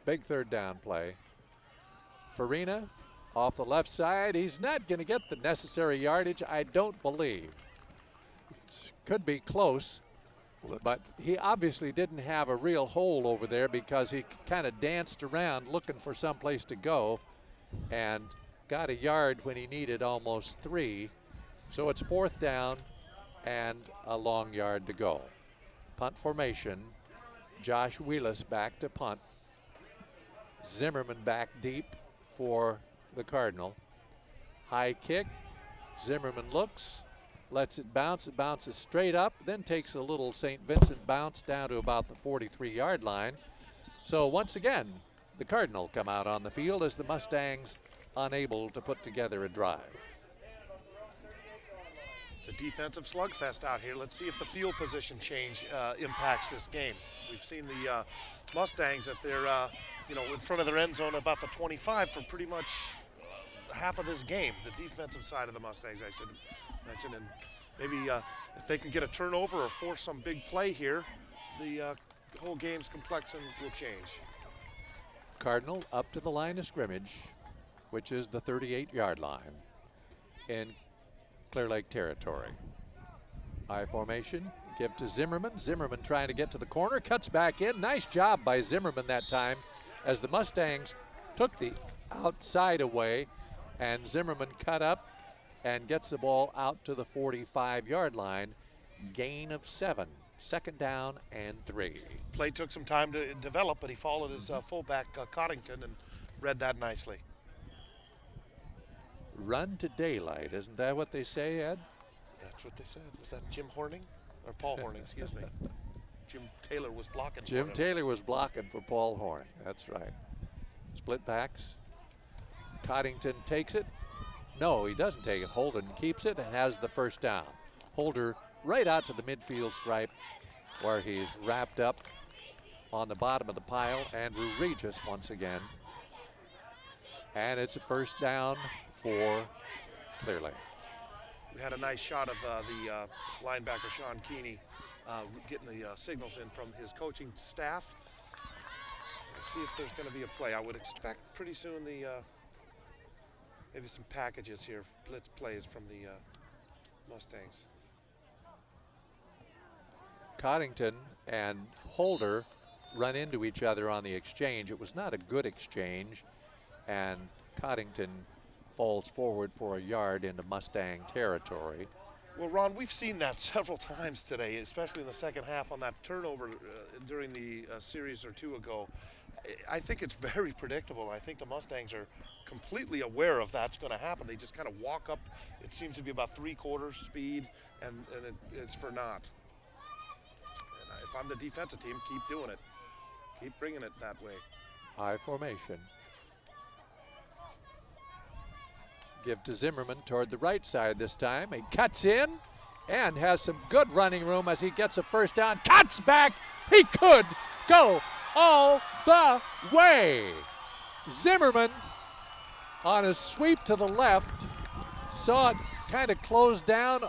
big 3rd down play. Farina off the left side. He's not going to get the necessary yardage, I don't believe. Could be close, but he obviously didn't have a real hole over there because he kind of danced around looking for some place to go and got a yard when he needed almost 3. So it's 4th down and a long yard to go. Punt formation. Josh Wheelis back to punt. Zimmerman back deep for the Cardinal. High kick. Zimmerman looks, lets it bounce. It bounces straight up, then takes a little St. Vincent bounce down to about the 43-yard line. So once again, the Cardinal come out on the field as the Mustangs unable to put together a drive. It's a defensive slugfest out here. Let's see if the field position change impacts this game. We've seen the Mustangs at their, in front of their end zone about the 25 for pretty much half of this game. The defensive side of the Mustangs, I should mention, and maybe if they can get a turnover or force some big play here, the whole game's complexion will change. Cardinal up to the line of scrimmage. which is the 38-yard line in Clearlake territory. I formation, give to Zimmerman. Zimmerman trying to get to the corner, cuts back in. Nice job by Zimmerman that time as the Mustangs took the outside away, and Zimmerman cut up and gets the ball out to the 45-yard line. Gain of 7. Second down and 3. Play took some time to develop, but he followed his fullback Coddington and read that nicely. Run to daylight, isn't that what they say, Ed? That's what they said. Was that Jim Horning? Or Paul Horning, excuse me. Jim Taylor was blocking for Jim him. Taylor was blocking for Paul Horn. That's right. Split backs. Coddington takes it. No, he doesn't take it. Holden keeps it and has the first down. Holder right out to the midfield stripe where he's wrapped up on the bottom of the pile. Andrew Regis once again. And it's a first down for Clearlake. We had a nice shot of the linebacker, Sean Keeney, getting the signals in from his coaching staff. Let's see if there's going to be a play. I would expect pretty soon maybe some packages here, blitz plays from the Mustangs. Coddington and Holder run into each other on the exchange. It was not a good exchange, and Coddington falls forward for a yard into Mustang territory. Well, Ron, we've seen that several times today, especially in the second half on that turnover during the series or two ago. I think it's very predictable. I think the Mustangs are completely aware of that's going to happen. They just kind of walk up. It seems to be about 3/4 speed, and it's for naught. And if I'm the defensive team, keep doing it. Keep bringing it that way. I formation. Give to Zimmerman toward the right side this time. He cuts in and has some good running room as he gets a first down. Cuts back. He could go all the way. Zimmerman on a sweep to the left saw it kind of close down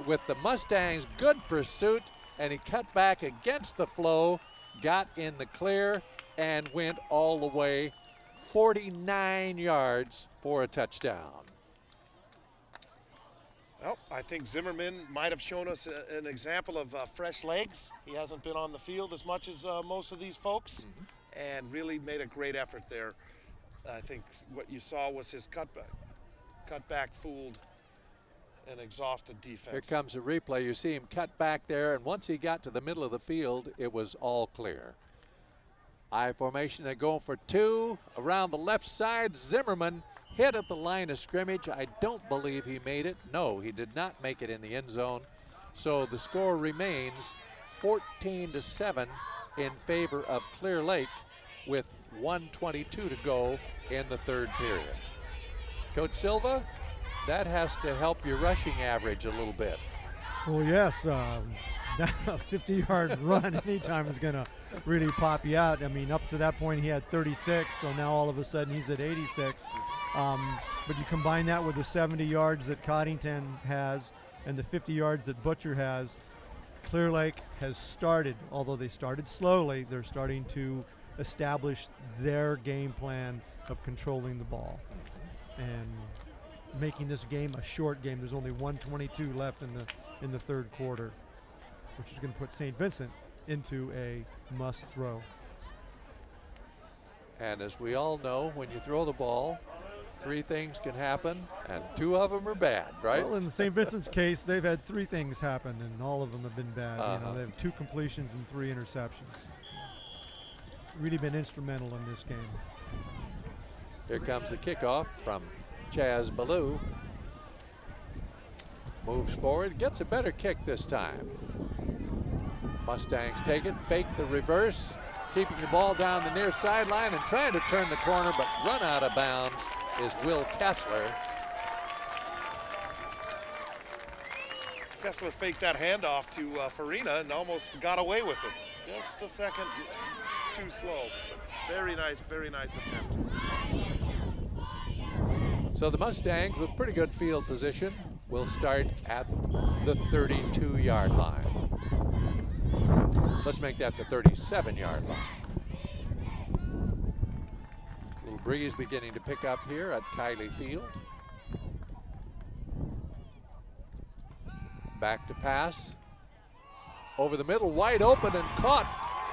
with the Mustangs. Good pursuit, and he cut back against the flow, got in the clear, and went all the way 49 yards for a touchdown. Well, I think Zimmerman might have shown us an example of fresh legs. He hasn't been on the field as much as most of these folks, and really made a great effort there. I think what you saw was his cutback. Cutback fooled an exhausted defense. Here comes a replay. You see him cut back there, and once he got to the middle of the field, it was all clear. I formation, they're going for 2 around the left side. Zimmerman hit at the line of scrimmage. I don't believe he made it. No, he did not make it in the end zone. So the score remains 14-7 in favor of Clearlake with 1:22 to go in the third period. Coach Silva, that has to help your rushing average a little bit. Well, yes, that 50-yard run anytime is going to really pop you out. I mean, up to that point he had 36, so now all of a sudden he's at 86. But you combine that with the 70 yards that Coddington has and the 50 yards that Butcher has, Clearlake has started, although they started slowly, they're starting to establish their game plan of controlling the ball and making this game a short game. There's only 1:22 left in the third quarter, which is going to put St. Vincent into a must throw. And as we all know, when you throw the ball, 3 things can happen, and 2 of them are bad, right? Well, in St. Vincent's case, they've had 3 things happen, and all of them have been bad. You know, they have 2 completions and 3 interceptions. Really been instrumental in this game. Here comes the kickoff from Chaz Ballou. Moves forward, gets a better kick this time. Mustangs take it, fake the reverse, keeping the ball down the near sideline and trying to turn the corner, but run out of bounds is Will Kessler. Kessler faked that handoff to Farina and almost got away with it. Just a second too slow. Very nice attempt. So the Mustangs, with pretty good field position, will start at the 32-yard line. Let's make that the 37-yard line. Little Breeze beginning to pick up here at Kiley Field. Back to pass. Over the middle, wide open and caught.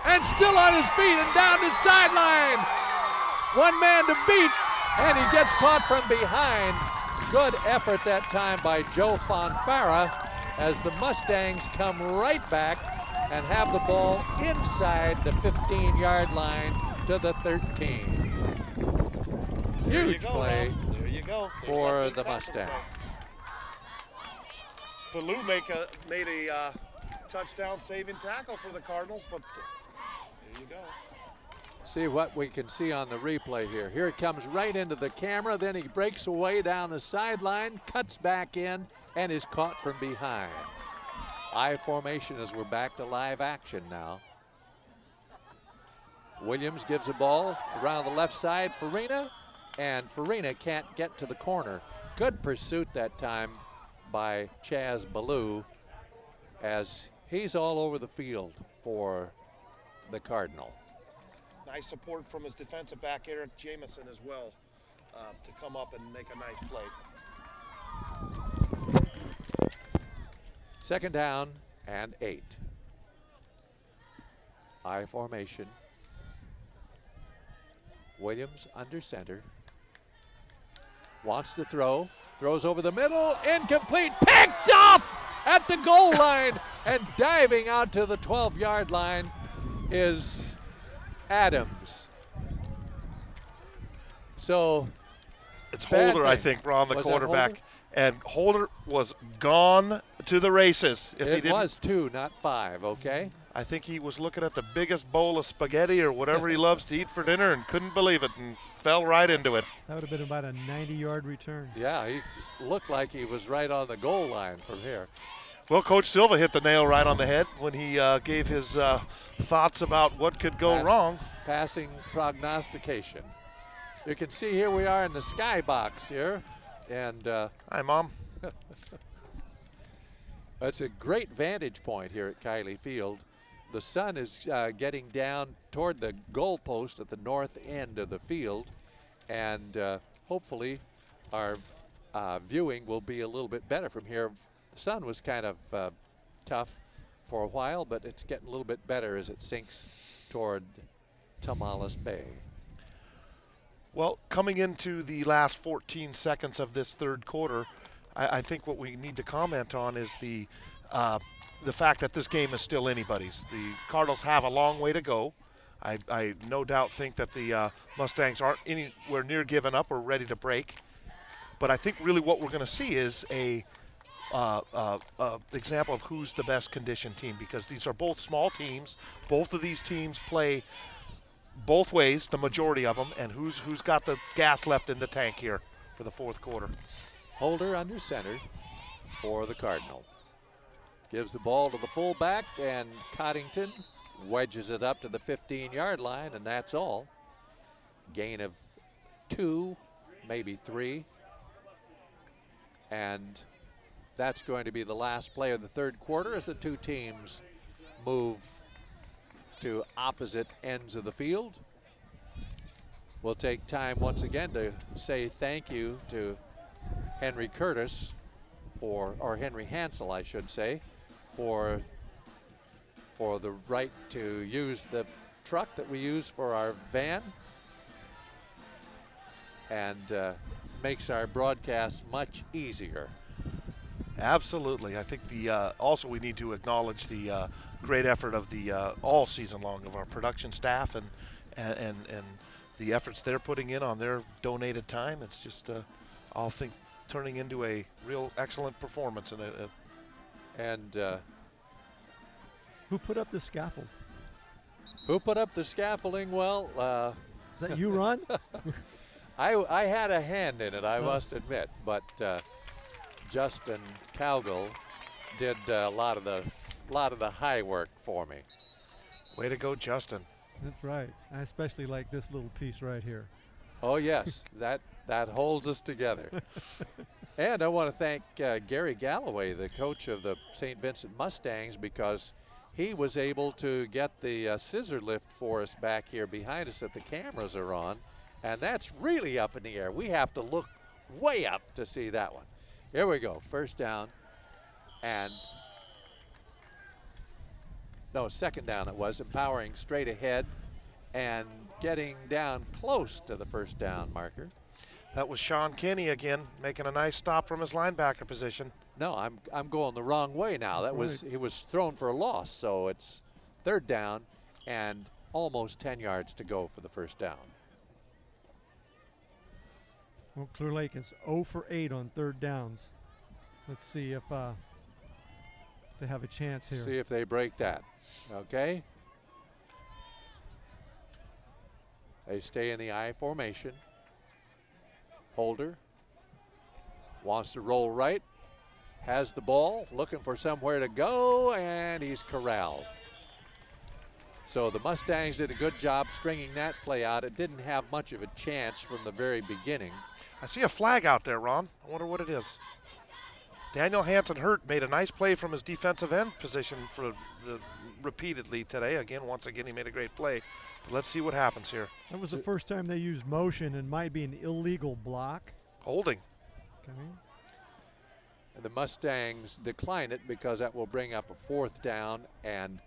And still on his feet and down the sideline. One man to beat, and he gets caught from behind. Good effort that time by Joe Fonfara as the Mustangs come right back and have the ball inside the 15-yard line to the 13. Huge play There you go. There's for that big the tackle Mustangs. play. Ballou made a touchdown saving tackle for the Cardinals, but there you go. See what we can see on the replay here. Here it comes right into the camera, then he breaks away down the sideline, cuts back in, and is caught from behind. I formation as we're back to live action now. Williams gives the ball around the left side, Farina, and Farina can't get to the corner. Good pursuit that time by Chaz Ballou as he's all over the field for the Cardinal. Nice support from his defensive back, Eric Jamison, as well, to come up and make a nice play. Second down and 8. I formation. Williams under center. Wants to throw. Throws over the middle. Incomplete. Picked off at the goal line. And diving out to the 12-yard line is Adams. So It's bad Holder, I thing. think, Ron, the Was that quarterback. Holder? And Holder was gone to the races. If he it didn't, was 2, not 5, okay? I think he was looking at the biggest bowl of spaghetti or whatever he loves to eat for dinner and couldn't believe it and fell right into it. That would have been about a 90-yard return. Yeah, he looked like he was right on the goal line from here. Well, Coach Silva hit the nail right on the head when he gave his thoughts about what could go wrong. Passing prognostication. You can see here we are in the skybox here, and Hi, Mom. it's a great vantage point here at Kiley Field. The sun is getting down toward the goal post at the north end of the field, and hopefully our viewing will be a little bit better from here. The sun was kind of tough for a while, but it's getting a little bit better as it sinks toward Tomales Bay. Well, coming into the last 14 seconds of this third quarter, I think what we need to comment on is the fact that this game is still anybody's. The Cardinals have a long way to go. I no doubt think that the Mustangs aren't anywhere near giving up or ready to break. But I think really what we're going to see is a example of who's the best conditioned team, because these are both small teams. Both of these teams play both ways, the majority of them, and who's got the gas left in the tank here for the fourth quarter. Holder under center for the Cardinal. Gives the ball to the fullback, and Coddington wedges it up to the 15-yard line, and that's all. Gain of 2, maybe 3. And that's going to be the last play of the third quarter as the two teams move to opposite ends of the field. We'll take time once again to say thank you to Henry Curtis or Henry Hansel, I should say, for the right to use the truck that we use for our van, and makes our broadcast much easier. Absolutely. I think also we need to acknowledge the great effort of the all season long of our production staff and the efforts they're putting in on their donated time. It's just I'll think turning into a real excellent performance. And Who put up the scaffold? who put up the scaffolding? Well, Is that you, Ron? I had a hand in it, I must admit, but Justin Cowgill did a lot of the high work for me. Way to go, Justin. That's right. I especially like this little piece right here. Oh yes, that holds us together. And I want to thank Gary Galloway, the coach of the St. Vincent Mustangs, because he was able to get the scissor lift for us back here behind us that the cameras are on, And that's really up in the air. We have to look way up to see that one. Here we go, first down, and no, second down it was, empowering straight ahead and getting down close to the first down marker. That was Sean Kinney again, making a nice stop from his linebacker position. No, I'm going the wrong way now. He was thrown for a loss, so it's third down and almost 10 yards to go for the first down. Well, Clearlake is 0 for 8 on third downs. Let's see if they have a chance here. See if they break that. Okay. They stay in the I formation. Holder wants to roll right, has the ball, looking for somewhere to go, and he's corralled. So the Mustangs did a good job stringing that play out. It didn't have much of a chance from the very beginning. I see a flag out there, Ron. I wonder what it is. Daniel Hansen-Hurt made a nice play from his defensive end position repeatedly today. Once again, he made a great play. But let's see what happens here. That was the first time they used motion and might be an illegal block. Holding. Okay. And the Mustangs decline it because that will bring up a fourth down and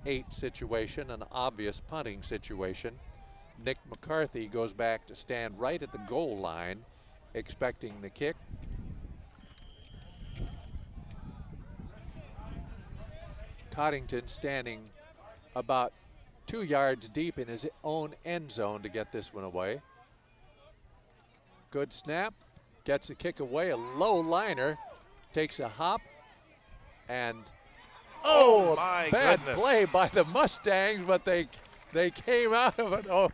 8 situation, an obvious punting situation. Nick McCarthy goes back to stand right at the goal line, expecting the kick. Coddington standing about 2 yards deep in his own end zone to get this one away. Good snap, gets the kick away, a low liner, takes a hop, and Oh, my bad goodness. play by the Mustangs, but they came out of it. Oh,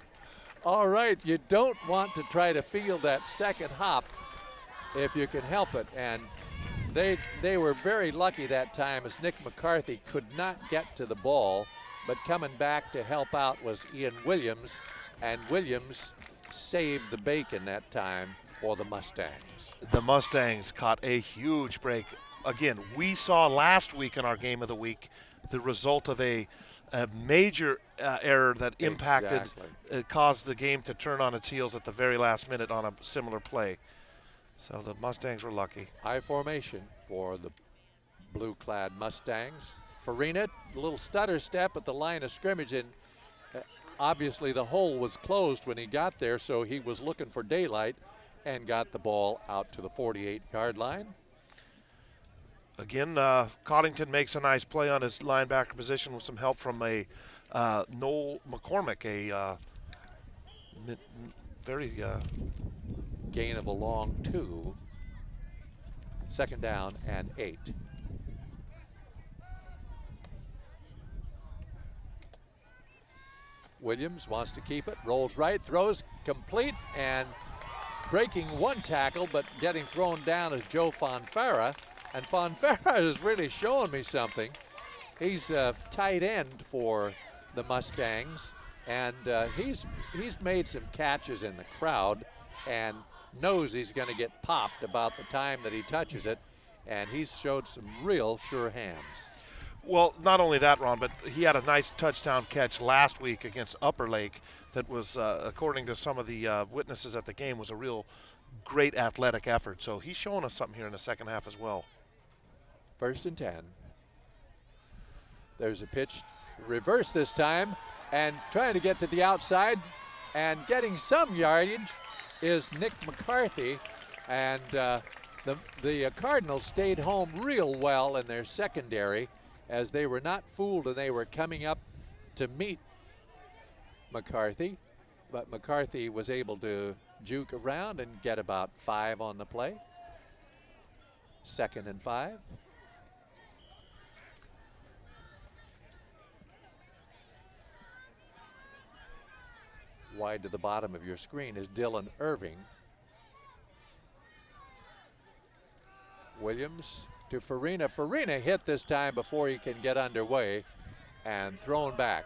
all right, you don't want to try to field that second hop if you can help it, and they were very lucky that time as Nick McCarthy could not get to the ball, but coming back to help out was Ian Williams, and Williams saved the bacon that time for the Mustangs. The Mustangs caught a huge break. Again, we saw last week in our game of the week the result of a major error that impacted, caused the game to turn on its heels at the very last minute on a similar play. So the Mustangs were lucky. High formation for the blue-clad Mustangs. Farina, a little stutter step at the line of scrimmage, and obviously the hole was closed when he got there, so he was looking for daylight and got the ball out to the 48-yard line. Again, Coddington makes a nice play on his linebacker position with some help from a Noel McCormick, a very gain of a long 2. Second down and 8. Williams wants to keep it, rolls right, throws complete, and breaking one tackle, but getting thrown down is Joe Fonfara. And Fonfara is really showing me something. He's a tight end for the Mustangs, and he's made some catches in the crowd and knows he's going to get popped about the time that he touches it, and he's showed some real sure hands. Well, not only that, Ron, but he had a nice touchdown catch last week against Upper Lake that was, according to some of the witnesses at the game, was a real great athletic effort. So he's showing us something here in the second half as well. First and 10. There's a pitch, reverse this time, and trying to get to the outside and getting some yardage is Nick McCarthy, and the Cardinals stayed home real well in their secondary as they were not fooled and they were coming up to meet McCarthy, but McCarthy was able to juke around and get about 5 on the play. Second and 5. Wide to the bottom of your screen is Dylan Irving. Williams to Farina. Farina hit this time before he can get underway and thrown back.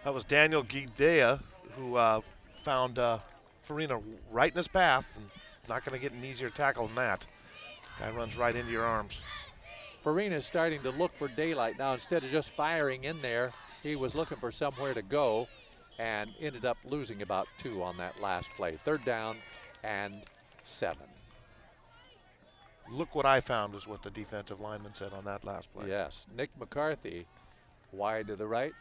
That was Daniel Guidea who found Farina right in his path, and not going to get an easier tackle than that. Guy runs right into your arms. Farina is starting to look for daylight now. Instead of just firing in there, he was looking for somewhere to go. and ended up losing about 2 on that last play. 3rd down and 7. Look what I found is what the defensive lineman said on that last play. Yes, Nick McCarthy wide to the right.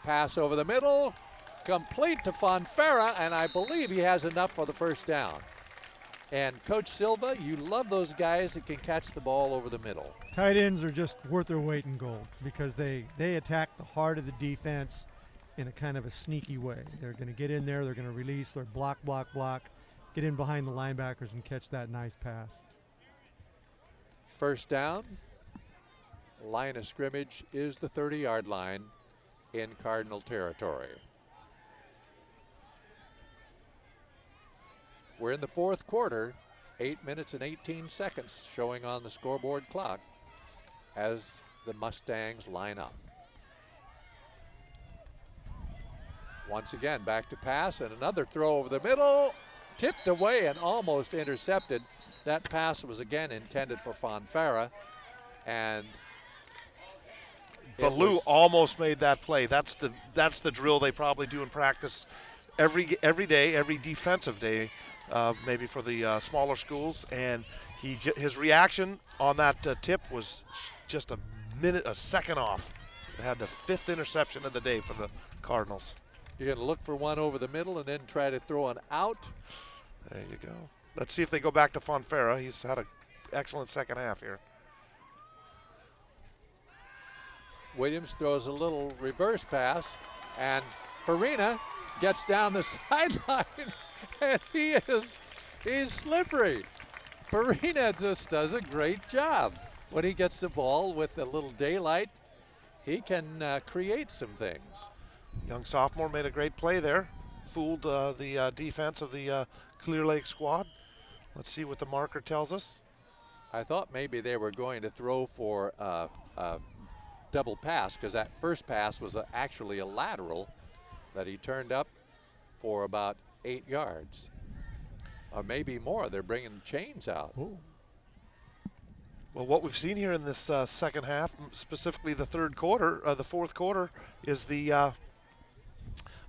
Pass over the middle, complete to Fonfara, and I believe he has enough for the 1st down. And Coach Silva, you love those guys that can catch the ball over the middle. Tight ends are just worth their weight in gold because they attack the heart of the defense in a kind of a sneaky way. They're going to get in there, they're going to release, they're block, get in behind the linebackers and catch that nice pass. 1st down. Line of scrimmage is the 30-yard line in Cardinal territory. We're in the 4th quarter, 8 minutes and 18 seconds showing on the scoreboard clock as the Mustangs line up. Once again, back to pass and another throw over the middle, tipped away and almost intercepted. That pass was again intended for Fonfara, and Ballou almost made that play. That's the drill they probably do in practice every day, every defensive day, maybe for the smaller schools. And his reaction on that tip was just a second off. It had the 5th interception of the day for the Cardinals. You're going to look for one over the middle and then try to throw an out. There you go. Let's see if they go back to Fonfara. He's had an excellent second half here. Williams throws a little reverse pass, and Farina gets down the sideline, and he's slippery. Farina just does a great job. When he gets the ball with a little daylight, he can create some things. Young sophomore made a great play there. Fooled the defense of the Clearlake squad. Let's see what the marker tells us. I thought maybe they were going to throw for a double pass because that first pass was actually a lateral that he turned up for about 8 yards. Or maybe more. They're bringing chains out. Ooh. Well, what we've seen here in this second half, specifically the 4th quarter, is the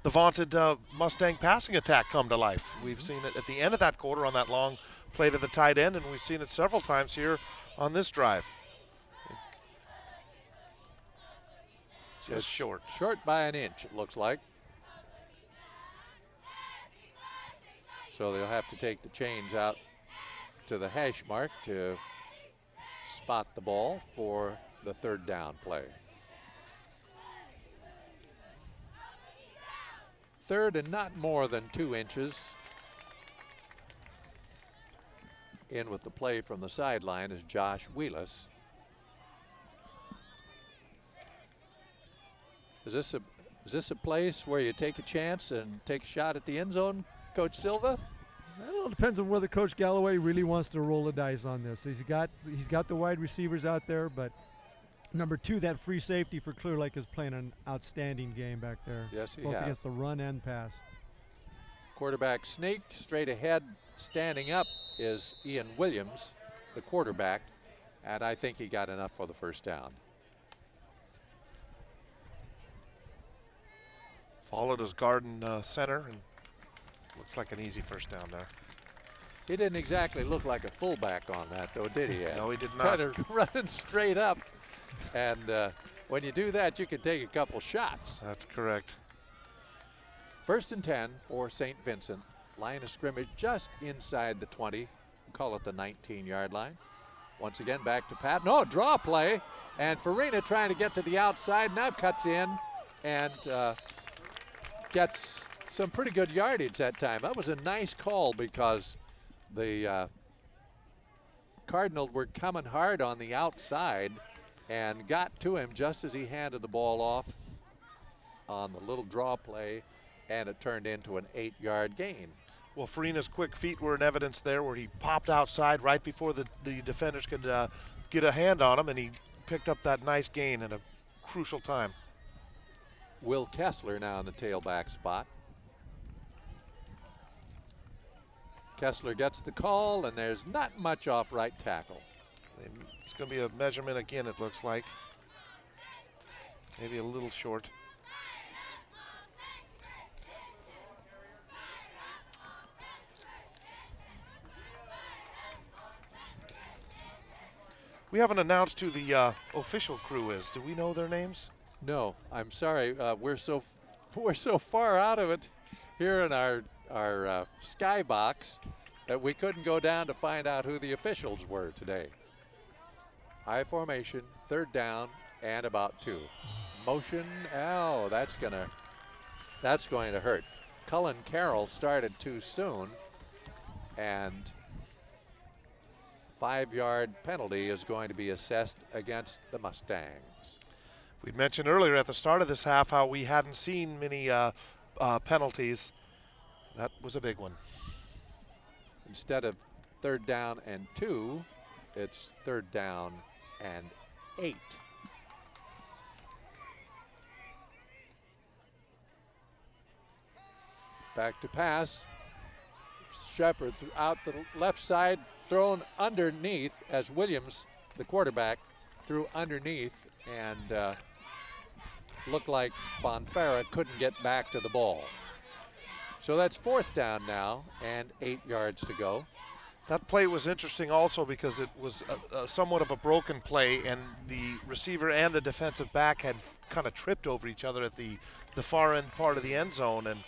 vaunted Mustang passing attack come to life. We've seen it at the end of that quarter on that long play to the tight end, and we've seen it several times here on this drive. Just short. Short by an inch, it looks like. So they'll have to take the chains out to the hash mark to spot the ball for the 3rd down play. 3rd and not more than 2 inches. In with the play from the sideline is Josh Wheelis. Is this a place where you take a chance and take a shot at the end zone, Coach Silva? That all depends on whether Coach Galloway really wants to roll the dice on this. He's got the wide receivers out there, but number 2, that free safety for Clearlake, is playing an outstanding game back there. Yes, he both has. against the run and pass. Quarterback sneak, straight ahead, standing up is Ian Williams, the quarterback, and I think he got enough for the 1st down. Followed his garden center, and looks like an easy 1st down there. He didn't exactly look like a fullback on that, though, did he? No, he did not. Kind of running straight up, and when you do that, you can take a couple shots. That's correct. 1st and 10 for St. Vincent. Line of scrimmage just inside the 20. Call it the 19-yard line. Once again, back to Pat. No, draw play. And Farina trying to get to the outside. Now cuts in and gets some pretty good yardage that time. That was a nice call because the Cardinals were coming hard on the outside and got to him just as he handed the ball off on the little draw play, and it turned into an 8-yard gain. Well, Farina's quick feet were in evidence there where he popped outside right before the defenders could get a hand on him, and he picked up that nice gain at a crucial time. Will Kessler now in the tailback spot. Kessler gets the call, and there's not much off right tackle. It's going to be a measurement again, it looks like. Maybe a little short. We haven't announced who the official crew is. Do we know their names? No, I'm sorry. We're so far out of it here in our skybox that we couldn't go down to find out who the officials were today. I formation, third down, and about 2. Motion. Oh, that's going to hurt. Cullen Carroll started too soon, and 5-yard penalty is going to be assessed against the Mustangs. We mentioned earlier at the start of this half how we hadn't seen many penalties. That was a big one. Instead of third down and 2, it's third down and 8. Back to pass. Shepard out the left side, thrown underneath as Williams, the quarterback, threw underneath, and looked like Bonfera couldn't get back to the ball. So that's fourth down now and 8 yards to go. That play was interesting also because it was somewhat of a broken play, and the receiver and the defensive back had kind of tripped over each other at the far end part of the end zone, and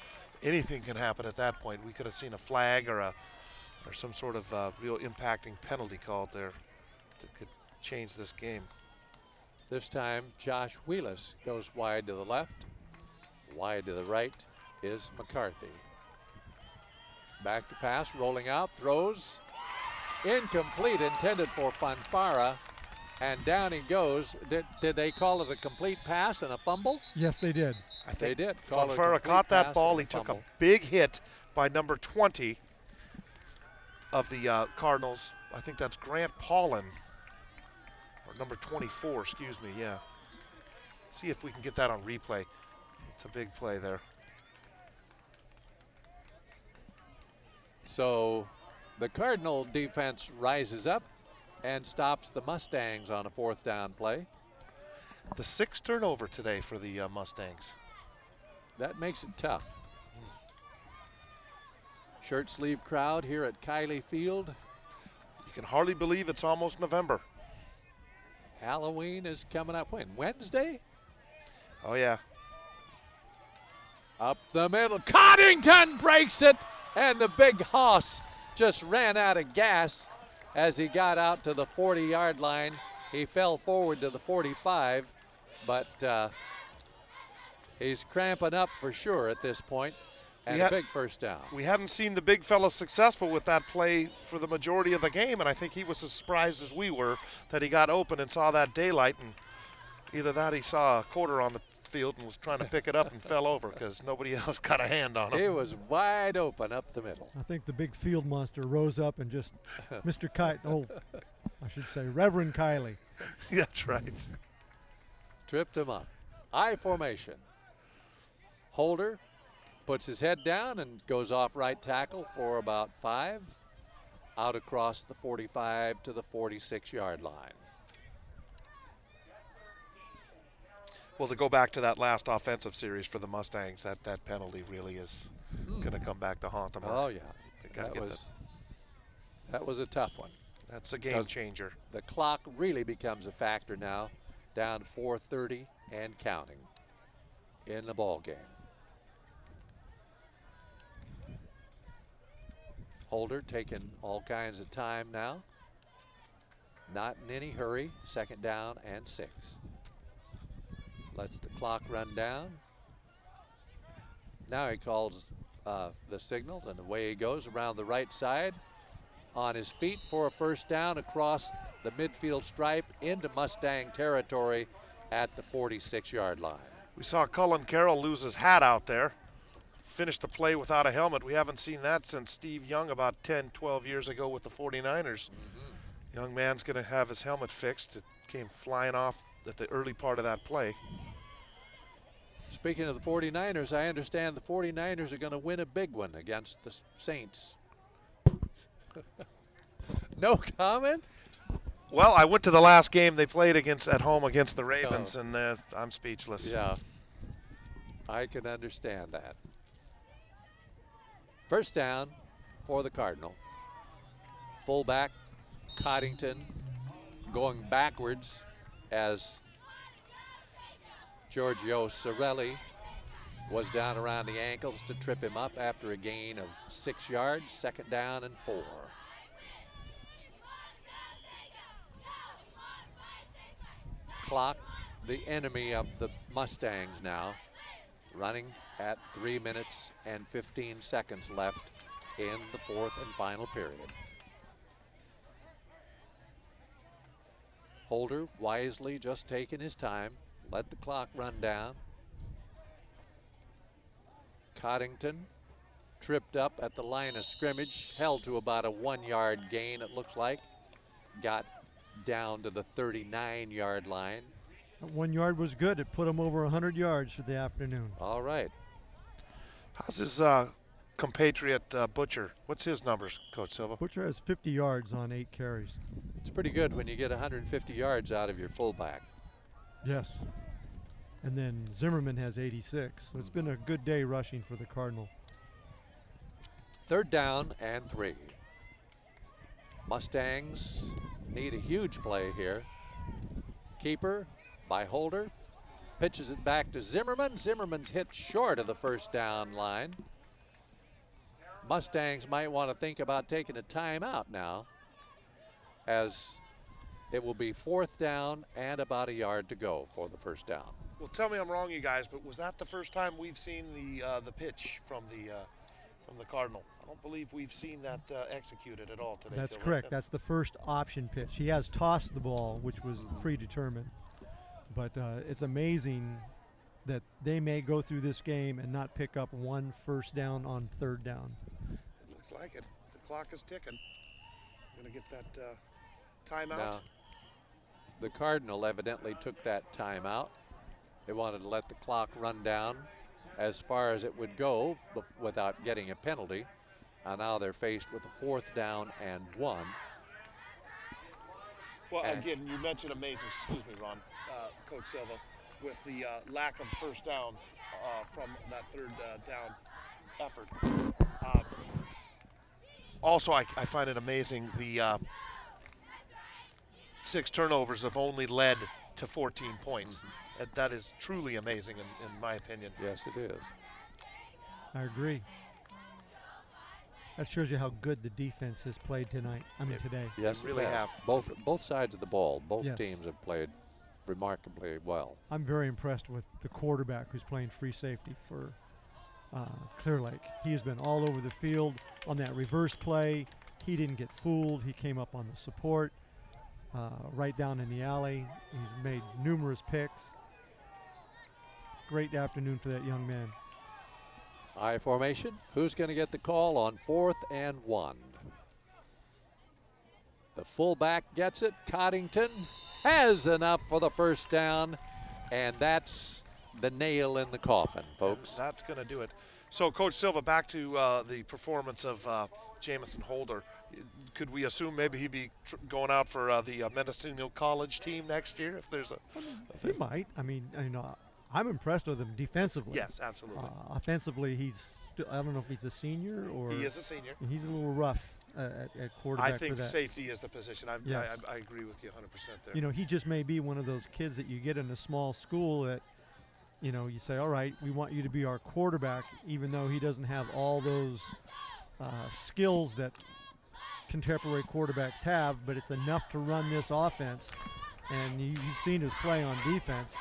anything can happen at that point. We could have seen a flag or some sort of real impacting penalty called there that could change this game. This time, Josh Wheelis goes wide to the left. Wide to the right is McCarthy. Back to pass, rolling out, throws. Incomplete, intended for Fanfara, and down he goes. Did they call it a complete pass and a fumble? Yes, they did. I think they did. Fanfara caught that ball. He took a big hit by number 20 of the Cardinals. I think that's Grant Paulin, or number 24, excuse me, yeah. See if we can get that on replay. It's a big play there. So the Cardinal defense rises up and stops the Mustangs on a fourth down play. The 6th turnover today for the Mustangs. That makes it tough. Shirt sleeve crowd here at Kiley Field. You can hardly believe it's almost November. Halloween is coming up. When? Wednesday? Oh, yeah. Up the middle. Coddington breaks it, and the big hoss just ran out of gas as he got out to the 40-yard line. He fell forward to the 45, but he's cramping up for sure at this point, and a big first down. We hadn't seen the big fella successful with that play for the majority of the game, and I think he was as surprised as we were that he got open and saw that daylight, and either that he saw a quarter on the field and was trying to pick it up and fell over because nobody else got a hand on him. He was wide open up the middle. I think the big field monster rose up and just, Mr. Kite, I should say Reverend Kiley. That's right. Tripped him up. I formation. Holder puts his head down and goes off right tackle for about 5. Out across the 45 to the 46-yard line. Well, to go back to that last offensive series for the Mustangs, that penalty really is going to come back to haunt them. Oh, yeah. That was a tough one. That's a game changer. The clock really becomes a factor now, down to 4:30 and counting in the ball game. Holder taking all kinds of time now. Not in any hurry. Second down and 6. Lets the clock run down. Now he calls the signal, and away he goes around the right side. On his feet for a first down across the midfield stripe into Mustang territory at the 46-yard line. We saw Cullen Carroll lose his hat out there. Finished the play without a helmet. We haven't seen that since Steve Young about 10, 12 years ago with the 49ers. Young man's going to have his helmet fixed. It came flying off at the early part of that play. Speaking of the 49ers, I understand the 49ers are going to win a big one against the Saints. No comment? Well, I went to the last game they played at home against the Ravens, and I'm speechless. Yeah, I can understand that. First down for the Cardinal. Fullback Coddington going backwards as Giorgio Sorelli was down around the ankles to trip him up after a gain of 6 yards. Second down and 4. Clock, the enemy of the Mustangs now, running at 3 minutes and 15 seconds left in the fourth and final period. Holder wisely just taking his time, let the clock run down. Coddington tripped up at the line of scrimmage, held to about a 1-yard gain, it looks like. Got down to the 39-yard line. That 1 yard was good. It put him over 100 yards for the afternoon. All right. How's his compatriot Butcher? What's his numbers, Coach Silva? Butcher has 50 yards on 8 carries. It's pretty good when you get 150 yards out of your fullback. Yes. And then Zimmerman has 86. So it's been a good day rushing for the Cardinal. Third down and 3. Mustangs need a huge play here. Keeper by Holder. Pitches it back to Zimmerman. Zimmerman's hit short of the first down line. Mustangs might want to think about taking a timeout now, as it will be fourth down and about a yard to go for the first down. Well, tell me I'm wrong, you guys, but was that the first time we've seen the pitch from the Cardinal? I don't believe we've seen that executed at all today. That's Phil, correct. right? That's the first option pitch. He has tossed the ball, which was predetermined. But it's amazing that they may go through this game and not pick up one first down on third down. It looks like it. The clock is ticking. I'm going to get that timeout. Now, the Cardinal evidently took that timeout. They wanted to let the clock run down as far as it would go without getting a penalty. And now they're faced with a fourth down and 1. Well, again, you mentioned amazing, excuse me, Ron, Coach Silva, with the lack of first downs from that third down effort. Also, I find it amazing the 6 turnovers have only led to 14 points. Mm-hmm. That is truly amazing in my opinion. Yes, it is. I agree. That shows you how good the defense has played tonight. Today. Yes, They really it has. have. Both sides of the ball. Both Yes. teams have played remarkably well. I'm very impressed with the quarterback who's playing free safety for Clearlake. He has been all over the field on that reverse play. He didn't get fooled. He came up on the support, right down in the alley. He's made numerous picks. Great afternoon for that young man. I formation. Who's going to get the call on 4th and 1? The fullback gets it. Coddington has enough for the first down, and that's the nail in the coffin, folks. And that's going to do it. So, Coach Silva, back to the performance of Jamison Holder. Could we assume maybe he'd be going out for the Mendocino College team next year if there's a He might. I'm impressed with him defensively. Yes, absolutely. Offensively, I don't know if he's a senior or He is a senior. he's a little rough at quarterback I think for that. safety is the position. Yes. I agree with you 100% there. He just may be one of those kids that you get in a small school that, you say, all right, we want you to be our quarterback, even though he doesn't have all those skills that contemporary quarterbacks have, but it's enough to run this offense. And you've seen his play on defense.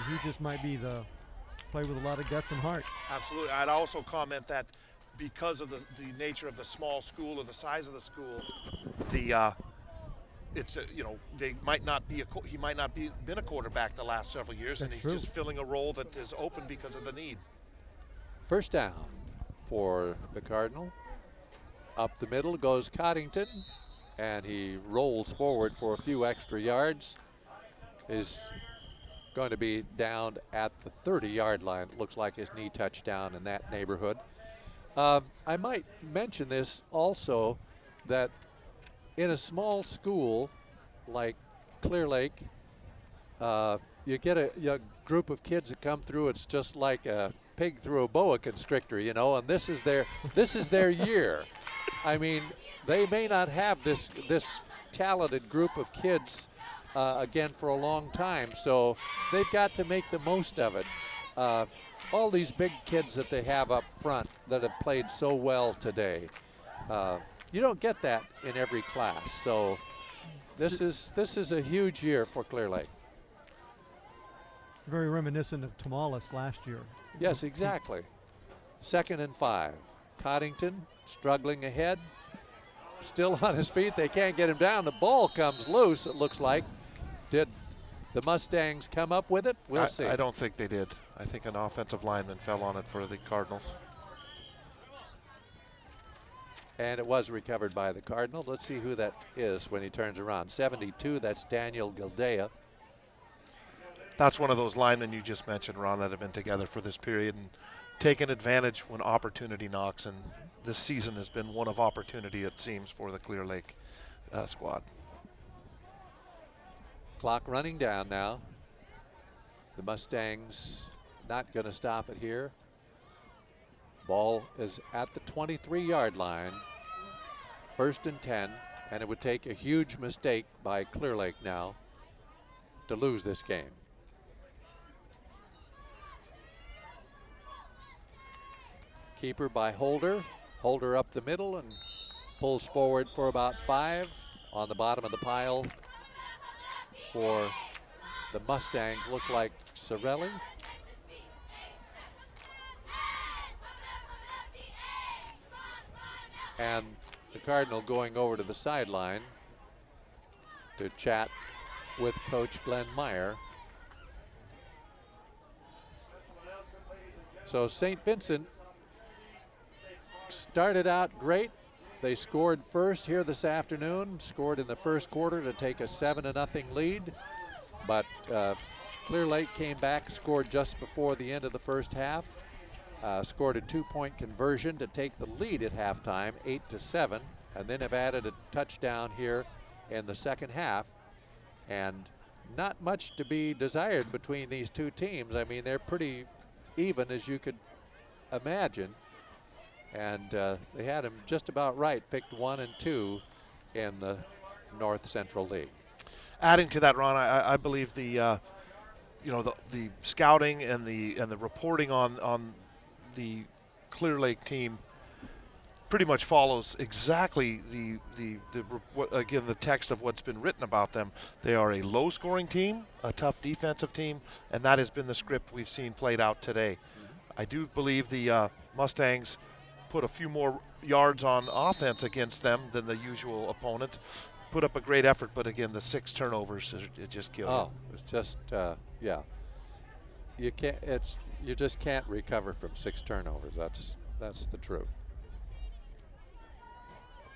He just might be the play with a lot of guts and heart. Absolutely. I'd also comment that because of the nature of the small school or the size of the school, they might not be he might not be been a quarterback the last several years, and That's he's true. just filling a role that is open because of the need. First down for the Cardinal. Up the middle goes Coddington, and he rolls forward for a few extra yards. Is going to be down at the 30-yard line. It looks like his knee touchdown in that neighborhood. I might mention this also, that in a small school, like Clearlake, you get a group of kids that come through. It's just like a pig through a boa constrictor, you know. And this is their year. I mean, they may not have this talented group of kids again for a long time, so they've got to make the most of it. All these big kids that they have up front that have played so well today, you don't get that in every class. So this is a huge year for Clearlake. Very reminiscent of Tomales last year. Yes, exactly. 2nd and 5. Coddington struggling ahead. Still on his feet. They can't get him down. The ball comes loose, it looks like. Did the Mustangs come up with it? We'll see. I don't think they did. I think an offensive lineman fell on it for the Cardinals. And it was recovered by the Cardinal. Let's see who that is when he turns around. 72, that's Daniel Gildea. That's one of those linemen you just mentioned, Ron, that have been together for this period and taken advantage when opportunity knocks. And this season has been one of opportunity, it seems, for the Clearlake squad. Clock running down now. The Mustangs not going to stop it here. Ball is at the 23-yard line. 1st and 10, and it would take a huge mistake by Clearlake now to lose this game. Keeper by Holder. Holder up the middle and pulls forward for about 5 on the bottom of the pile for the Mustangs. Look like Sorelli. And the Cardinal going over to the sideline to chat with Coach Glenn Meyer. So St. Vincent started out great. They scored first here this afternoon, scored in the first quarter to take a 7-0 lead. But Clearlake came back, scored just before the end of the first half. Scored a 2-point conversion to take the lead at halftime, 8-7, and then have added a touchdown here in the second half. And not much to be desired between these two teams. I mean, they're pretty even, as you could imagine. And they had them just about right, picked 1 and 2 in the North Central League. Adding to that, Ron, I believe the the scouting and the reporting on the Clearlake team pretty much follows exactly again the text of what's been written about them. They are a low-scoring team, a tough defensive team, and that has been the script we've seen played out today. I do believe the Mustangs put a few more yards on offense against them than the usual opponent. Put up a great effort, but again, the 6 turnovers, it just killed them. Oh, it's just, yeah. You just can't recover from 6 turnovers. That's the truth.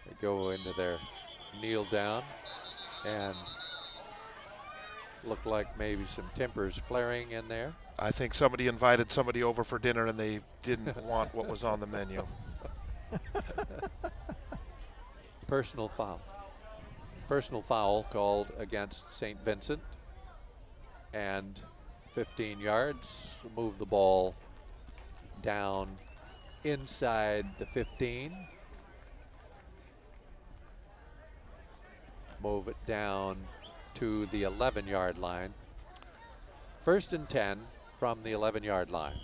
They go into their kneel down and look like maybe some tempers flaring in there. I think somebody invited somebody over for dinner and they didn't want what was on the menu. Personal foul. Personal foul called against St. Vincent. And 15 yards, move the ball down inside the 15. Move it down to the 11-yard line. 1st and 10 from the 11-yard line.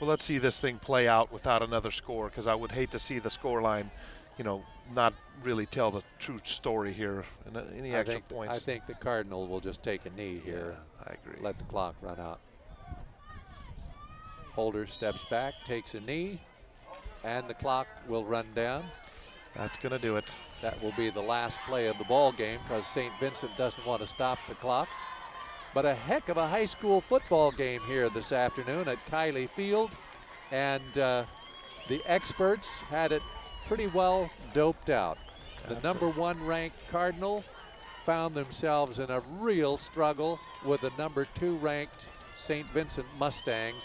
Well, let's see this thing play out without another score, because I would hate to see the score line, not really tell the true story here. And any extra points. I think the Cardinal will just take a knee here. Yeah, I agree. Let the clock run out. Holder steps back, takes a knee, and the clock will run down. That's going to do it. That will be the last play of the ball game, because St. Vincent doesn't want to stop the clock. But a heck of a high school football game here this afternoon at Kiley Field. And the experts had it pretty well doped out. The number 1 ranked Cardinal found themselves in a real struggle with the number 2 ranked St. Vincent Mustangs.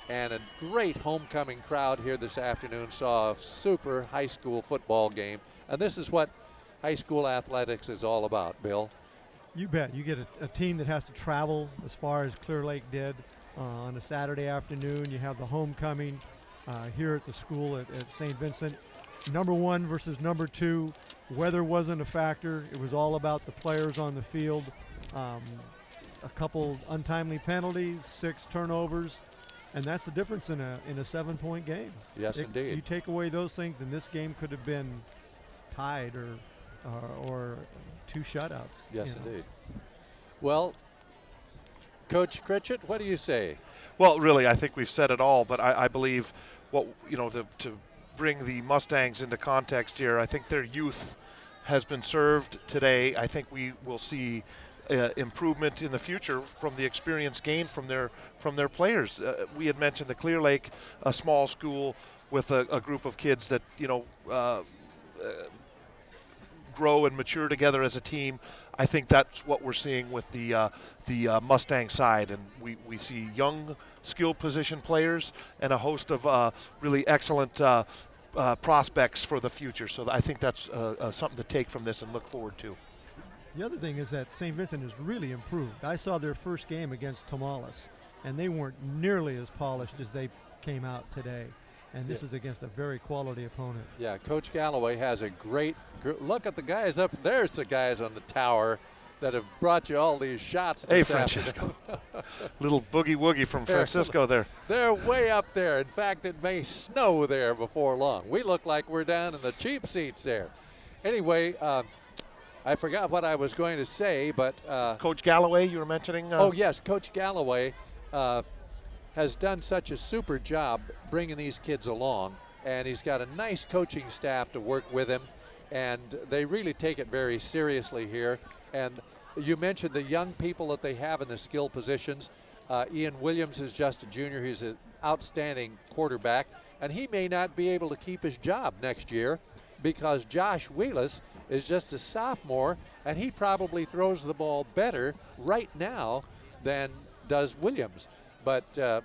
And a great homecoming crowd here this afternoon saw a super high school football game. And this is what high school athletics is all about, Bill. You bet. You get a team that has to travel as far as Clearlake did on a Saturday afternoon. You have the homecoming here at the school at St. Vincent. Number 1 versus number 2. Weather wasn't a factor. It was all about the players on the field. A couple untimely penalties, 6 turnovers, and that's the difference in a 7-point game. Yes, indeed. You take away those things, and this game could have been tied or 2 shutouts. Yes, indeed. Well, Coach Critchett, what do you say? Well, really, I think we've said it all, but I believe to bring the Mustangs into context here, I think their youth has been served today. I think we will see improvement in the future from the experience gained from their players. We had mentioned the Clearlake, a small school with a group of kids that grow and mature together as a team. I think that's what we're seeing with the Mustang side, and we see young, skilled position players and a host of really excellent prospects for the future. So I think that's something to take from this and look forward to. The other thing is that St. Vincent has really improved. I saw their first game against Tamales, and they weren't nearly as polished as they came out today. And this is against a very quality opponent. Yeah, Coach Galloway has a great look at the guys up. There's the guys on the tower that have brought you all these shots. Hey, Francisco. Little boogie-woogie from Francisco there. They're way up there. In fact, it may snow there before long. We look like we're down in the cheap seats there. Anyway, I forgot what I was going to say, but Coach Galloway, you were mentioning? Oh, yes, Coach Galloway has done such a super job bringing these kids along, and he's got a nice coaching staff to work with him, and they really take it very seriously here. And you mentioned the young people that they have in the skill positions. Ian Williams is just a junior. He's an outstanding quarterback, and he may not be able to keep his job next year because Josh Wheelis is just a sophomore, and he probably throws the ball better right now than does Williams. But they're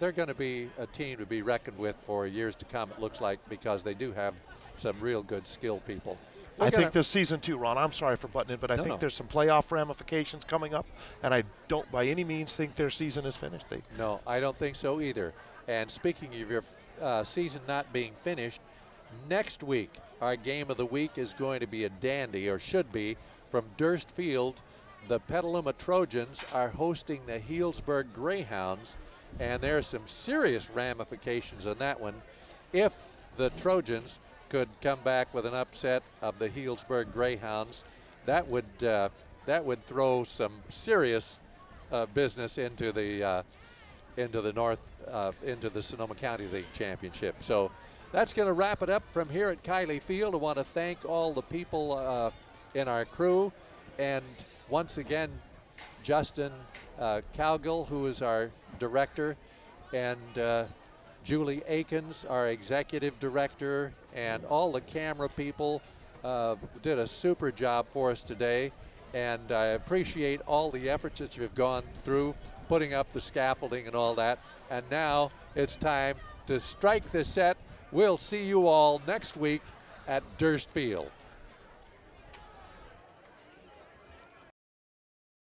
going to be a team to be reckoned with for years to come, it looks like, because they do have some real good skill people. I think this season too, Ron, I'm sorry for butting in, but I think there's some playoff ramifications coming up, and I don't by any means think their season is finished. No, I don't think so either. And speaking of your season not being finished, next week our game of the week is going to be a dandy, or should be, from Durst Field. The Petaluma Trojans are hosting the Healdsburg Greyhounds, and there are some serious ramifications on that one. If the Trojans could come back with an upset of the Healdsburg Greyhounds, that would throw some serious business into the Sonoma County League Championship. So that's going to wrap it up from here at Kiley Field. I want to thank all the people in our crew, and once again, Justin Cowgill, who is our director, and Julie Akins, our executive director, and all the camera people did a super job for us today. And I appreciate all the efforts that you've gone through, putting up the scaffolding and all that. And now it's time to strike the set. We'll see you all next week at Durst Field.